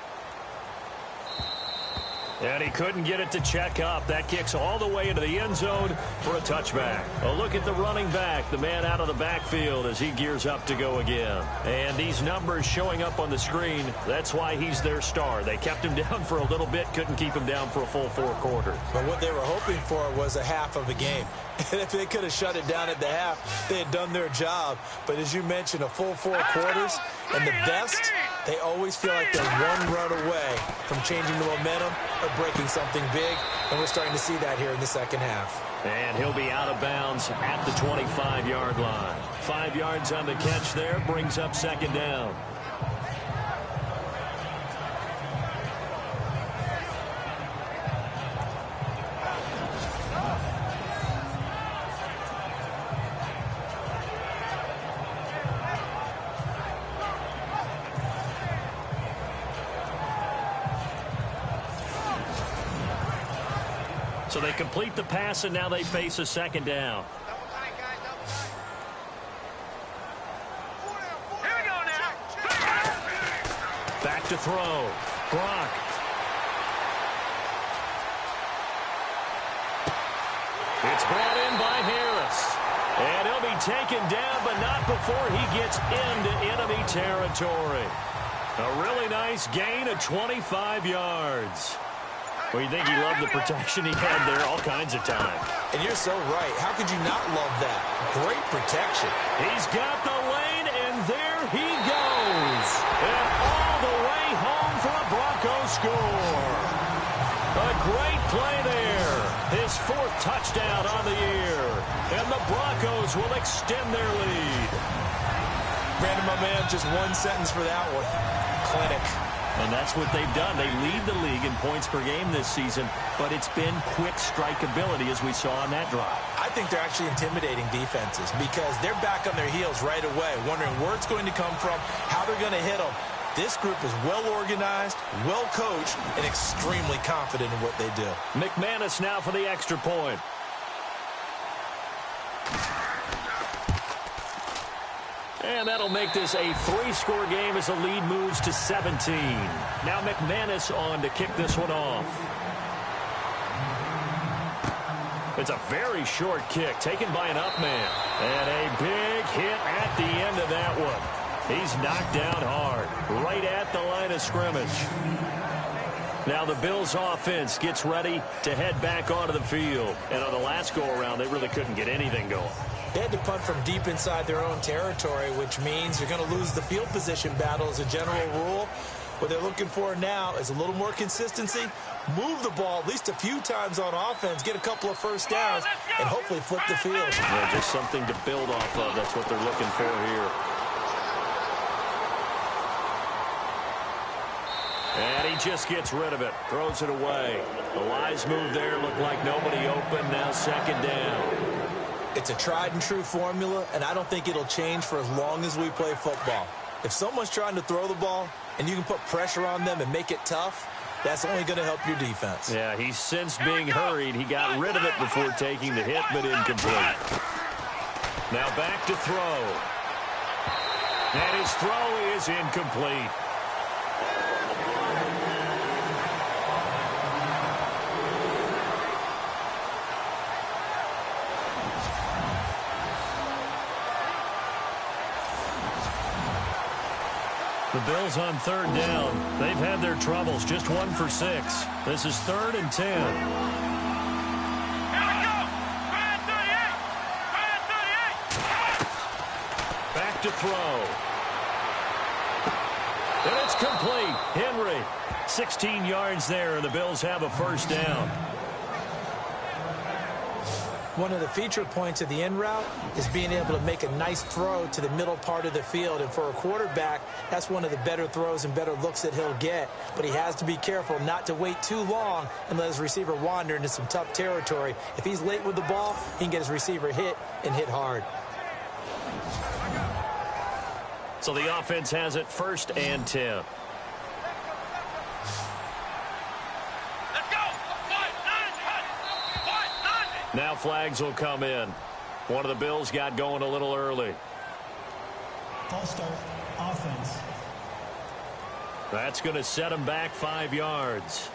And he couldn't get it to check up. That kicks all the way into the end zone for a touchback. A look at the running back, the man out of the backfield as he gears up to go again. And these numbers showing up on the screen, that's why he's their star. They kept him down for a little bit, couldn't keep him down for a full 4 quarters. But what they were hoping for was a half of a game. And if they could have shut it down at the half, they had done their job. But as you mentioned, a full 4 quarters, and the best, they always feel like they're 1 run away from changing the momentum or breaking something big. And we're starting to see that here in the second half. And he'll be out of bounds at the 25-yard line. 5 yards on the catch there, brings up second down. So they complete the pass, and now they face a second down. Here we go now. Back to throw. Gronk. It's brought in by Harris. And he'll be taken down, but not before he gets into enemy territory. A really nice gain of 25 yards. Well, you think he loved the protection he had there all kinds of time. And you're so right. How could you not love that? Great protection. He's got the lane, and there he goes. 4th touchdown on the year. And the Broncos will extend their lead. Brandon, my man, just one sentence for that one. Clinic. And that's what they've done. They lead the league in points per game this season, but it's been quick strikeability as we saw on that drive. I think they're actually intimidating defenses because they're back on their heels right away, wondering where it's going to come from, how they're going to hit them. This group is well organized, well coached, and extremely confident in what they do. McManus now for the extra point. And that'll make this a 3-score game as the lead moves to 17. Now McManus on to kick this one off. It's a very short kick taken by an up man. And a big hit at the end of that one. He's knocked down hard, right at the line of scrimmage. Now the Bills offense gets ready to head back onto the field. And on the last go-around, they really couldn't get anything going. They had to punt from deep inside their own territory, which means you're going to lose the field position battle as a general rule. What they're looking for now is a little more consistency, move the ball at least a few times on offense, get a couple of first downs, and hopefully flip the field. Yeah, just something to build off of. That's what they're looking for here. And he just gets rid of it, throws it away. The wise move there, looked like nobody open, now 2nd down. It's a tried-and-true formula, and I don't think it'll change for as long as we play football. If someone's trying to throw the ball and you can put pressure on them and make it tough, that's only going to help your defense. Yeah, he's since being hurried. He got rid of it before taking the hit, but incomplete. Now back to throw. And his throw is incomplete. The Bills on 3rd down. They've had their troubles. Just 1 for 6. This is 3rd and 10. Here we go. 38. Back to throw. And it's complete. Henry, 16 yards there, and the Bills have a 1st down. One of the feature points of the in route is being able to make a nice throw to the middle part of the field. And for a quarterback, that's one of the better throws and better looks that he'll get. But he has to be careful not to wait too long and let his receiver wander into some tough territory. If he's late with the ball, he can get his receiver hit and hit hard. So the offense has it 1st and 10. Now flags will come in. One of the Bills got going a little early. False start, offense. That's going to set him back 5 yards.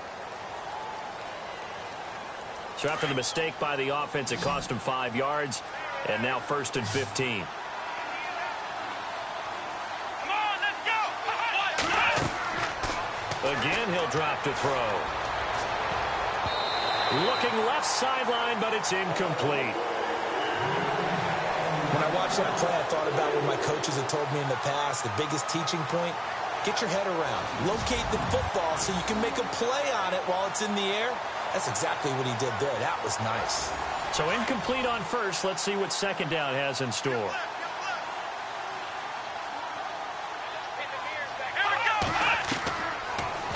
So after the mistake by the offense, it cost him 5 yards. And now 1st and 15. Come on, let's go. Again, he'll drop to throw. Looking left sideline, but it's incomplete. When I watched that play, I thought about what my coaches had told me in the past. The biggest teaching point, get your head around. Locate the football so you can make a play on it while it's in the air. That's exactly what he did there. That was nice. So incomplete on 1st. Let's see what 2nd down has in store. Here we go.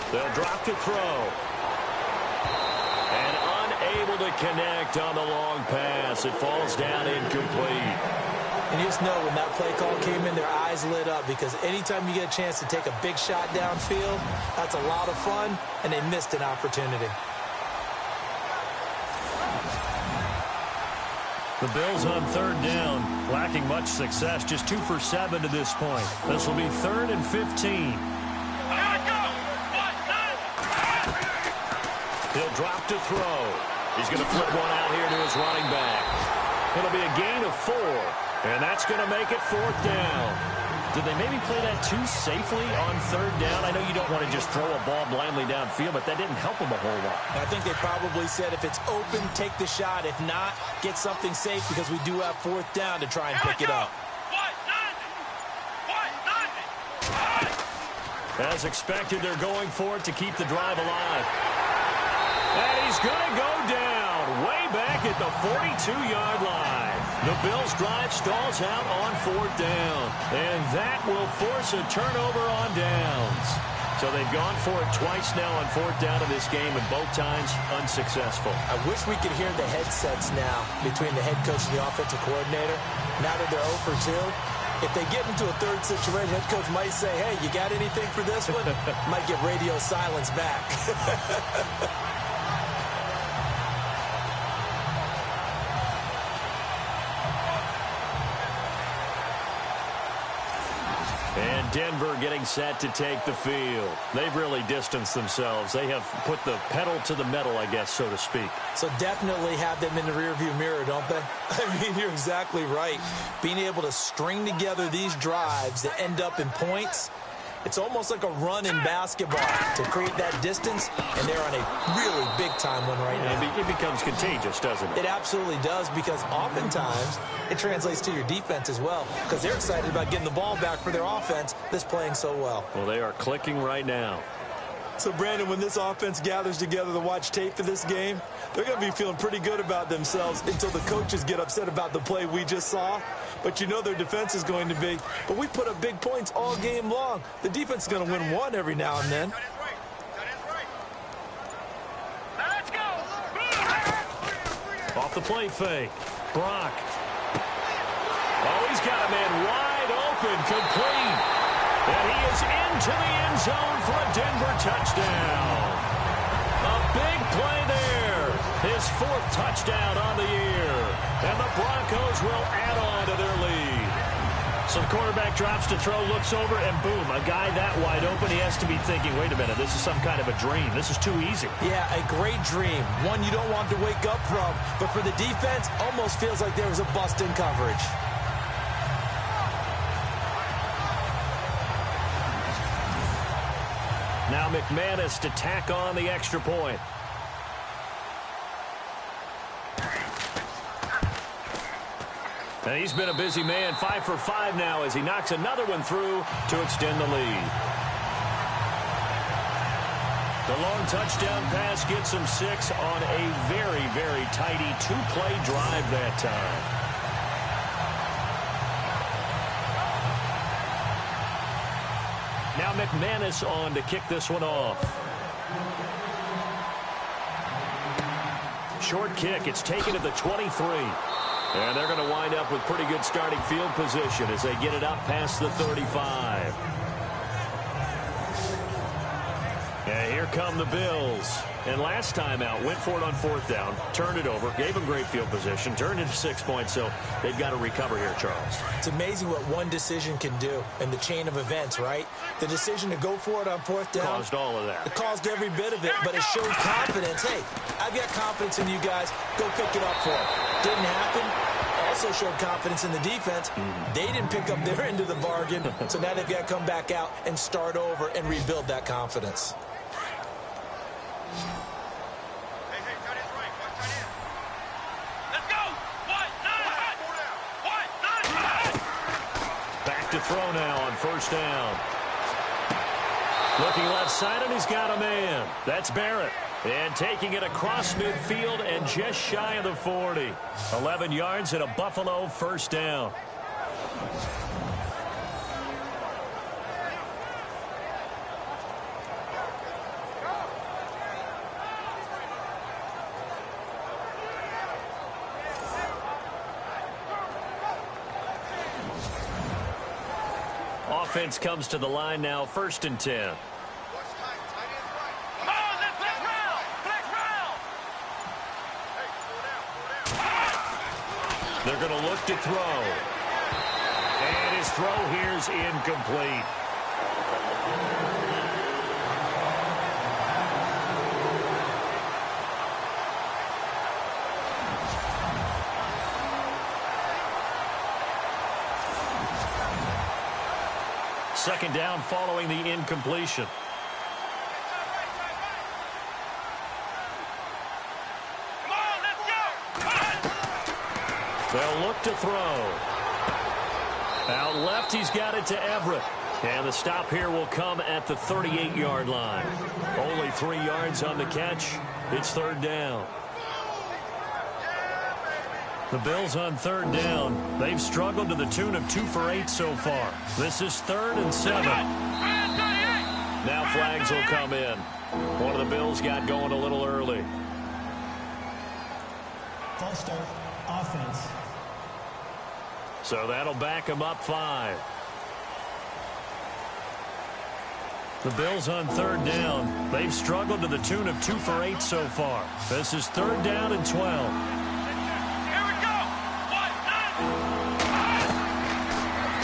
They'll drop to throw. And unable to connect on the long pass. It falls down incomplete. And you just know when that play call came in, their eyes lit up because anytime you get a chance to take a big shot downfield, that's a lot of fun, and they missed an opportunity. The Bills on 3rd down, lacking much success, just 2 for 7 to this point. This will be 3rd and 15. He'll drop to throw. He's going to flip one out here to his running back. It'll be a gain of 4, and that's going to make it 4th down. Did they maybe play that too safely on 3rd down? I know you don't want to just throw a ball blindly downfield, but that didn't help them a whole lot. I think they probably said if it's open, take the shot. If not, get something safe because we do have 4th down to try and pick it up. As expected, they're going for it to keep the drive alive. And he's going to go down. way back at the 42-yard line. The Bills' drive stalls out on 4th down, and that will force a turnover on downs. So they've gone for it twice now on 4th down in this game, and both times unsuccessful. I wish we could hear the headsets now between the head coach and the offensive coordinator. Now that they're 0 for 2, if they get into a third situation, head coach might say, hey, you got anything for this one? Might get radio silence back. And Denver getting set to take the field. They've really distanced themselves. They have put the pedal to the metal, I guess, so to speak. So definitely have them in the rearview mirror, don't they? I mean, you're exactly right. Being able to string together these drives that end up in points, it's almost like a run in basketball to create that distance, and they're on a really big-time one right now. It becomes contagious, doesn't it? It absolutely does, because oftentimes it translates to your defense as well, because they're excited about getting the ball back for their offense that's playing so well. Well, they are clicking right now. So, Brandon, when this offense gathers together to watch tape for this game, they're going to be feeling pretty good about themselves until the coaches get upset about the play we just saw. But you know their defense is going to be. But we put up big points all game long. The defense is going to win one every now and then. Let's go. Off the play fake. Brock. Oh, he's got a man wide open, complete. And he is into the end zone for a Denver touchdown. A big play there. His 4th touchdown on the year. And the Broncos will add on to their lead. So the quarterback drops to throw, looks over, and boom, a guy that wide open, he has to be thinking, wait a minute, this is some kind of a dream. This is too easy. Yeah, a great dream. One you don't want to wake up from. But for the defense, almost feels like there was a bust in coverage. Now McManus to tack on the extra point. And he's been a busy man, 5 for 5 now as he knocks another one through to extend the lead. The long touchdown pass gets him 6 on a very, very tidy 2-play drive that time. Now McManus on to kick this one off. Short kick. It's taken to the 23. And they're going to wind up with pretty good starting field position as they get it up past the 35. And here come the Bills. And last time out, went for it on 4th down, turned it over, gave them great field position, turned into 6 points, so they've got to recover here, Charles. It's amazing what one decision can do in the chain of events, right? The decision to go for it on 4th down. Caused all of that. It caused every bit of it, but it showed confidence. Hey, I've got confidence in you guys. Go pick it up for it. Didn't happen. Also showed confidence in the defense. They didn't pick up their end of the bargain, so now they've got to come back out and start over and rebuild that confidence. To throw now on 1st down. Looking left side, and he's got a man. That's Barrett. And taking it across midfield and just shy of the 40. 11 yards and a Buffalo 1st down. Offense comes to the line now, 1st and 10. They're going to look to throw. And his throw here is incomplete. Second down following the incompletion. They'll look to throw. Out left, he's got it to Everett. And the stop here will come at the 38-yard line. Only 3 yards on the catch. It's 3rd down. The Bills on third down. They've struggled to the tune of 2 for 8 so far. This is 3rd and 7. Now flags will come in. One of the Bills got going a little early. False start, offense. So that'll back them up 5. The Bills on third down. They've struggled to the tune of 2 for 8 so far. This is 3rd down and 12.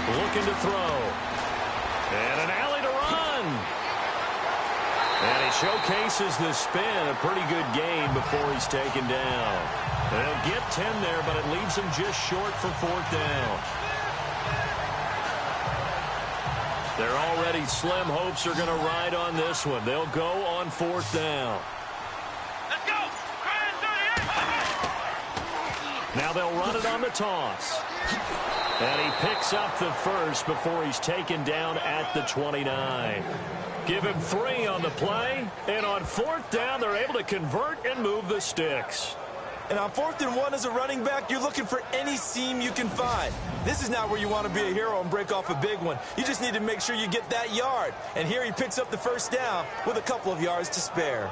Looking to throw. And an alley to run. And he showcases the spin. A pretty good game before he's taken down. They'll get 10 there, but it leaves him just short for 4th down. Their already slim hopes are going to ride on this one. They'll go on 4th down. Let's go. Now they'll run it on the toss. And he picks up the first before he's taken down at the 29. Give him 3 on the play. And on 4th down, they're able to convert and move the sticks. And on 4th and 1 as a running back, you're looking for any seam you can find. This is not where you want to be a hero and break off a big one. You just need to make sure you get that yard. And here he picks up the first down with a couple of yards to spare.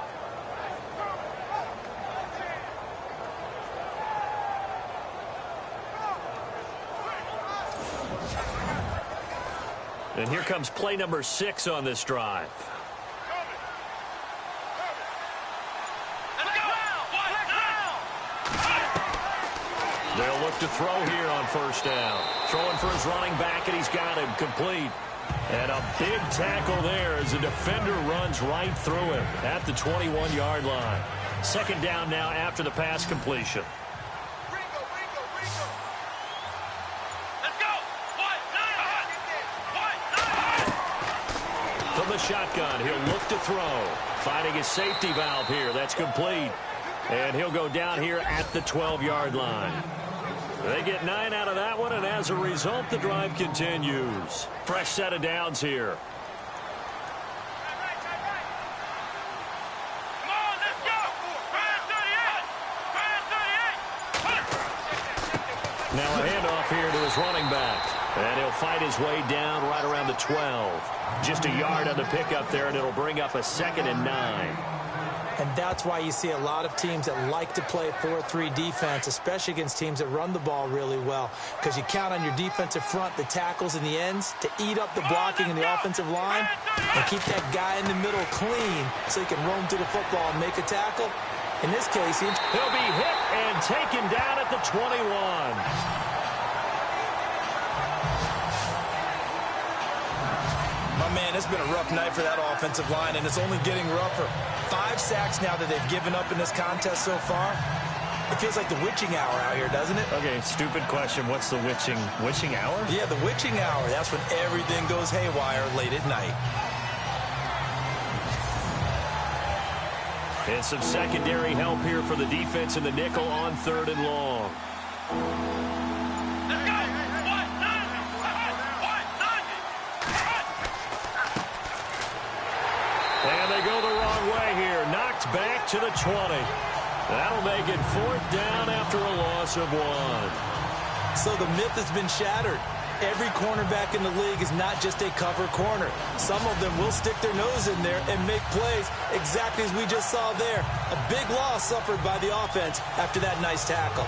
And here comes play number 6 on this drive. They'll look to throw here on 1st down. Throwing for his running back, and he's got him complete. And a big tackle there as the defender runs right through him at the 21-yard line. 2nd down now after the pass completion. From the shotgun, he'll look to throw. Finding his safety valve here. That's complete. And he'll go down here at the 12-yard line. They get 9 out of that one, and as a result, the drive continues. Fresh set of downs here. Come on, let's go. Now a handoff here to his running back. And he'll fight his way down right around the 12. Just a yard on the pickup there, and it'll bring up a 2nd and 9. And that's why you see a lot of teams that like to play 4-3 defense, especially against teams that run the ball really well, because you count on your defensive front, the tackles and the ends, to eat up the blocking in the offensive line and keep that guy in the middle clean so he can roam to the football and make a tackle. In this case, he'll be hit and taken down at the 21. My man, it's been a rough night for that offensive line, and it's only getting rougher. 5 sacks now that they've given up in this contest so far. It feels like the witching hour out here, doesn't it? Okay, stupid question. What's the witching hour? Yeah, the witching hour. That's when everything goes haywire late at night. And some secondary help here for the defense in the nickel on 3rd and long. And they go the wrong way here. Knocked back to the 20. That'll make it 4th down after a loss of 1. so the myth has been shattered. Every cornerback in the league is not just a cover corner. Some of them will stick their nose in there and make plays exactly as we just saw there. A big loss suffered by the offense after that nice tackle.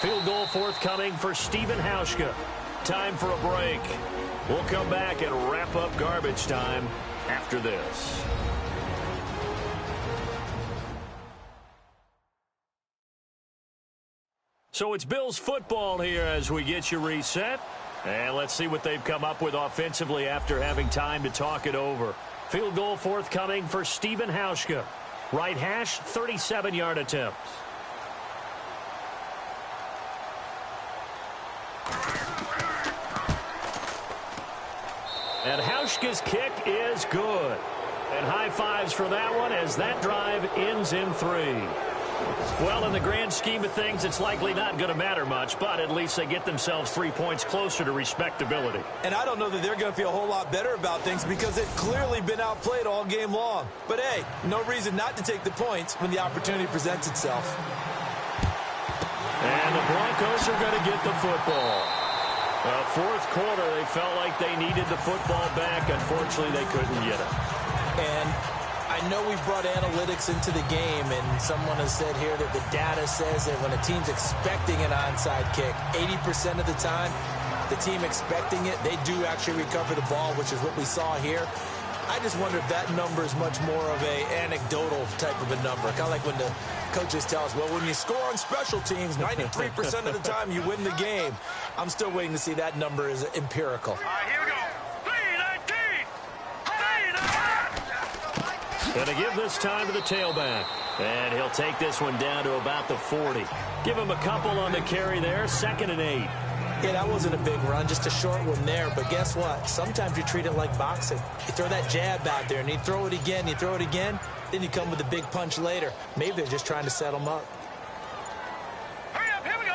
Field goal forthcoming for Stephen Hauschka. Time for a break. We'll come back and wrap up garbage time after this. So it's Bills football here as we get you reset. And let's see what they've come up with offensively after having time to talk it over. Field goal forthcoming for Stephen Hauschka. Right hash, 37-yard attempt. And Hauschka's kick is good. And high fives for that one as that drive ends in 3. Well, in the grand scheme of things, it's likely not going to matter much, but at least they get themselves 3 points closer to respectability. And I don't know that they're going to feel a whole lot better about things because they've clearly been outplayed all game long. But, hey, no reason not to take the points when the opportunity presents itself. And the Broncos are going to get the football. Fourth quarter, they felt like they needed the football back. Unfortunately, they couldn't get it. And I know we brought analytics into the game, and someone has said here that the data says that when a team's expecting an onside kick, 80% of the time, the team expecting it, they do actually recover the ball, which is what we saw here. I just wonder if that number is much more of a anecdotal type of a number. Kind of like when the coaches tell us, well, when you score on special teams, 93% of the time you win the game. I'm still waiting to see that number is empirical. All right, here we go. 3-19. Going to give this time to the tailback. And he'll take this one down to about the 40. Give him a couple on the carry there. 2nd and 8. Yeah, that wasn't a big run, just a short one there. But guess what? Sometimes you treat it like boxing. You throw that jab out there, and you throw it again, then you come with a big punch later. Maybe they're just trying to set them up. Hurry up, here we go.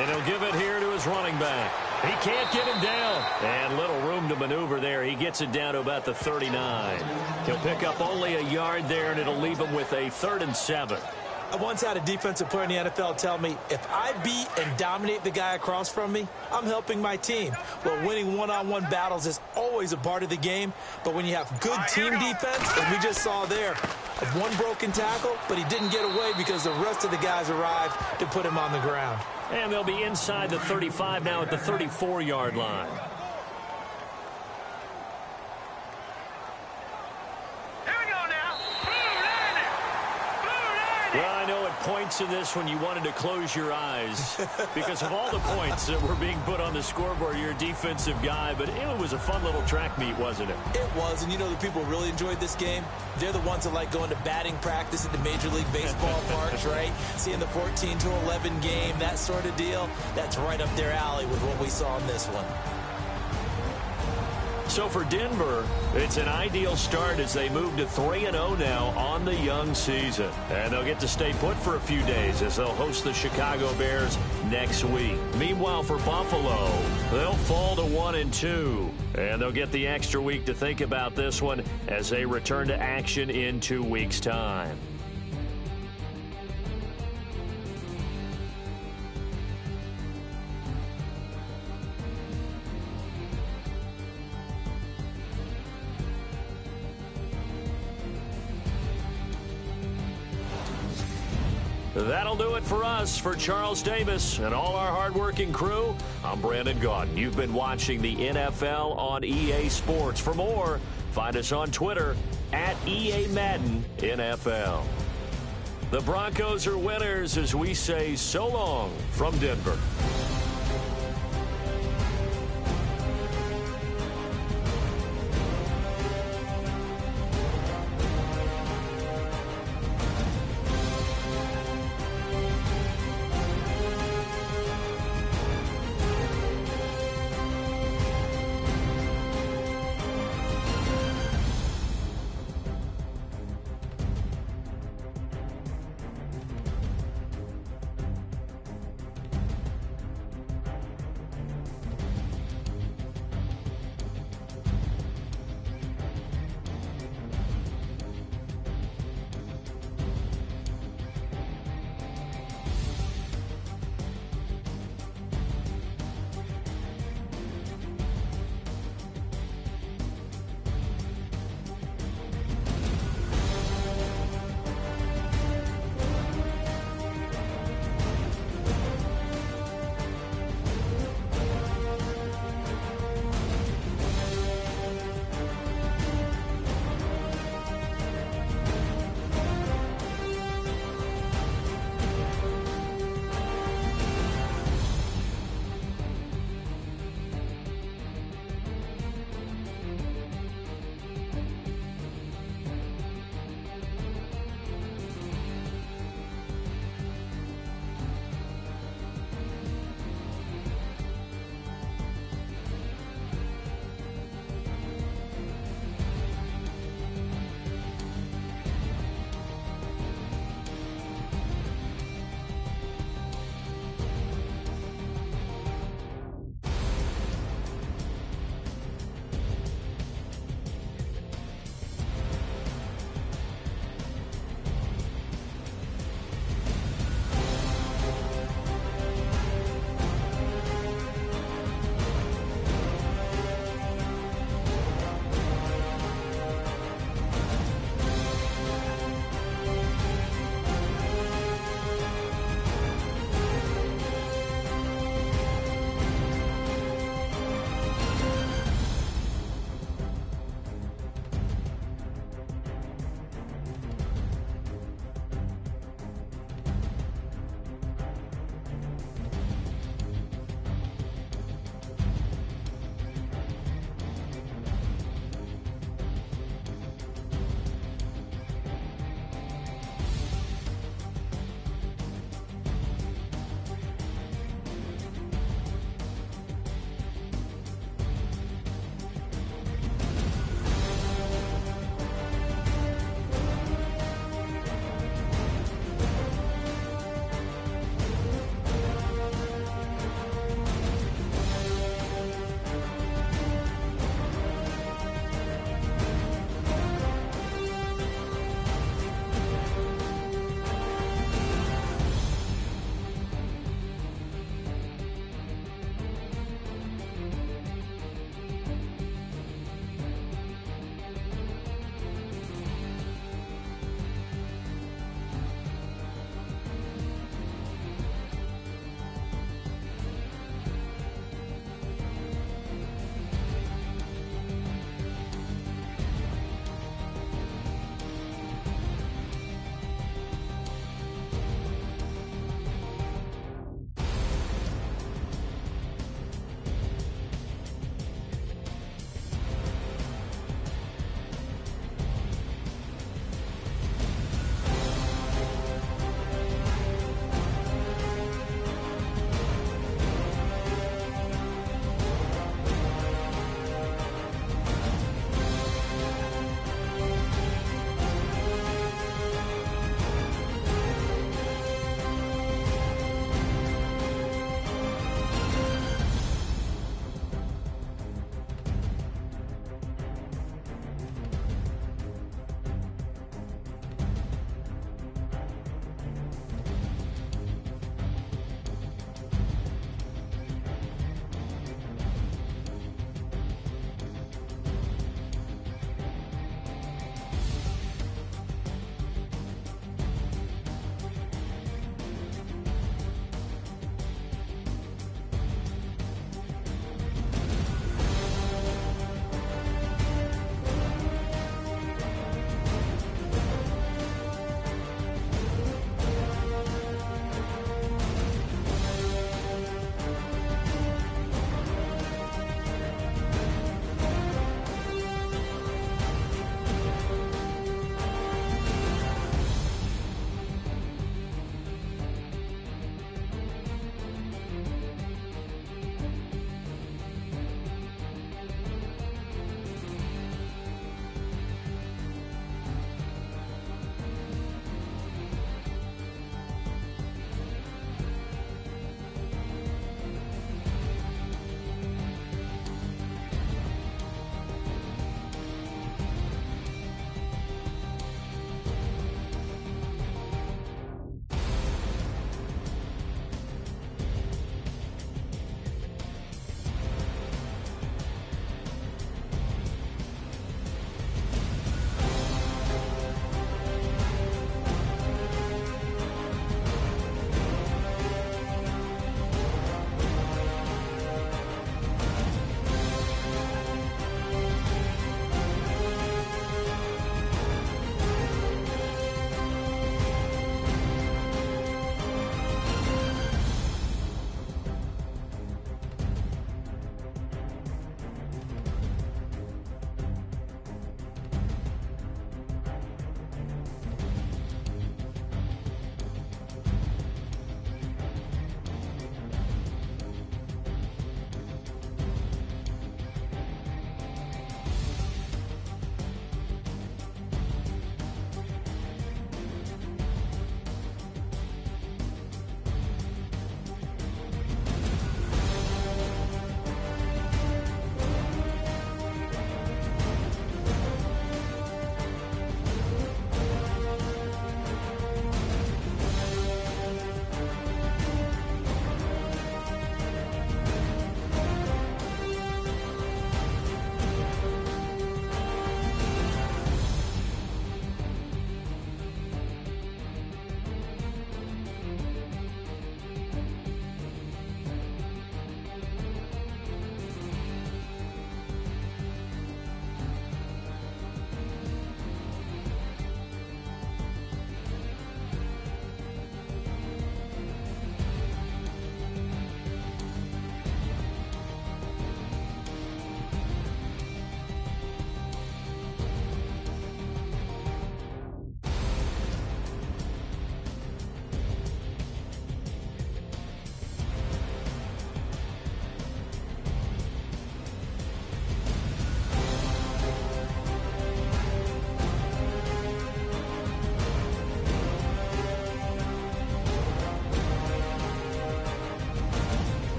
And he'll give it here to his running back. He can't get him down. And little room to maneuver there. He gets it down to about the 39. He'll pick up only a yard there, and it'll leave him with a 3rd and 7. I once had a defensive player in the NFL tell me, if I beat and dominate the guy across from me, I'm helping my team. Well, winning one-on-one battles is always a part of the game, but when you have good team defense, as we just saw there, one broken tackle, but he didn't get away because the rest of the guys arrived to put him on the ground. And they'll be inside the 35 now at the 34-yard line. Well, I know at points in this when you wanted to close your eyes because of all the points that were being put on the scoreboard, you're a defensive guy, but it was a fun little track meet, wasn't it? It was, and you know the people who really enjoyed this game? They're the ones that like going to batting practice at the Major League Baseball parks, right? Seeing the 14-11 game, that sort of deal. That's right up their alley with what we saw in this one. So for Denver, it's an ideal start as they move to 3-0 now on the young season. And they'll get to stay put for a few days as they'll host the Chicago Bears next week. Meanwhile, for Buffalo, they'll fall to 1-2. And they'll get the extra week to think about this one as they return to action in 2 weeks' time. That'll do it for us. For Charles Davis and all our hardworking crew, I'm Brandon Gaudin. You've been watching the NFL on EA Sports. For more, find us on Twitter at EA Madden NFL. The Broncos are winners as we say so long from Denver.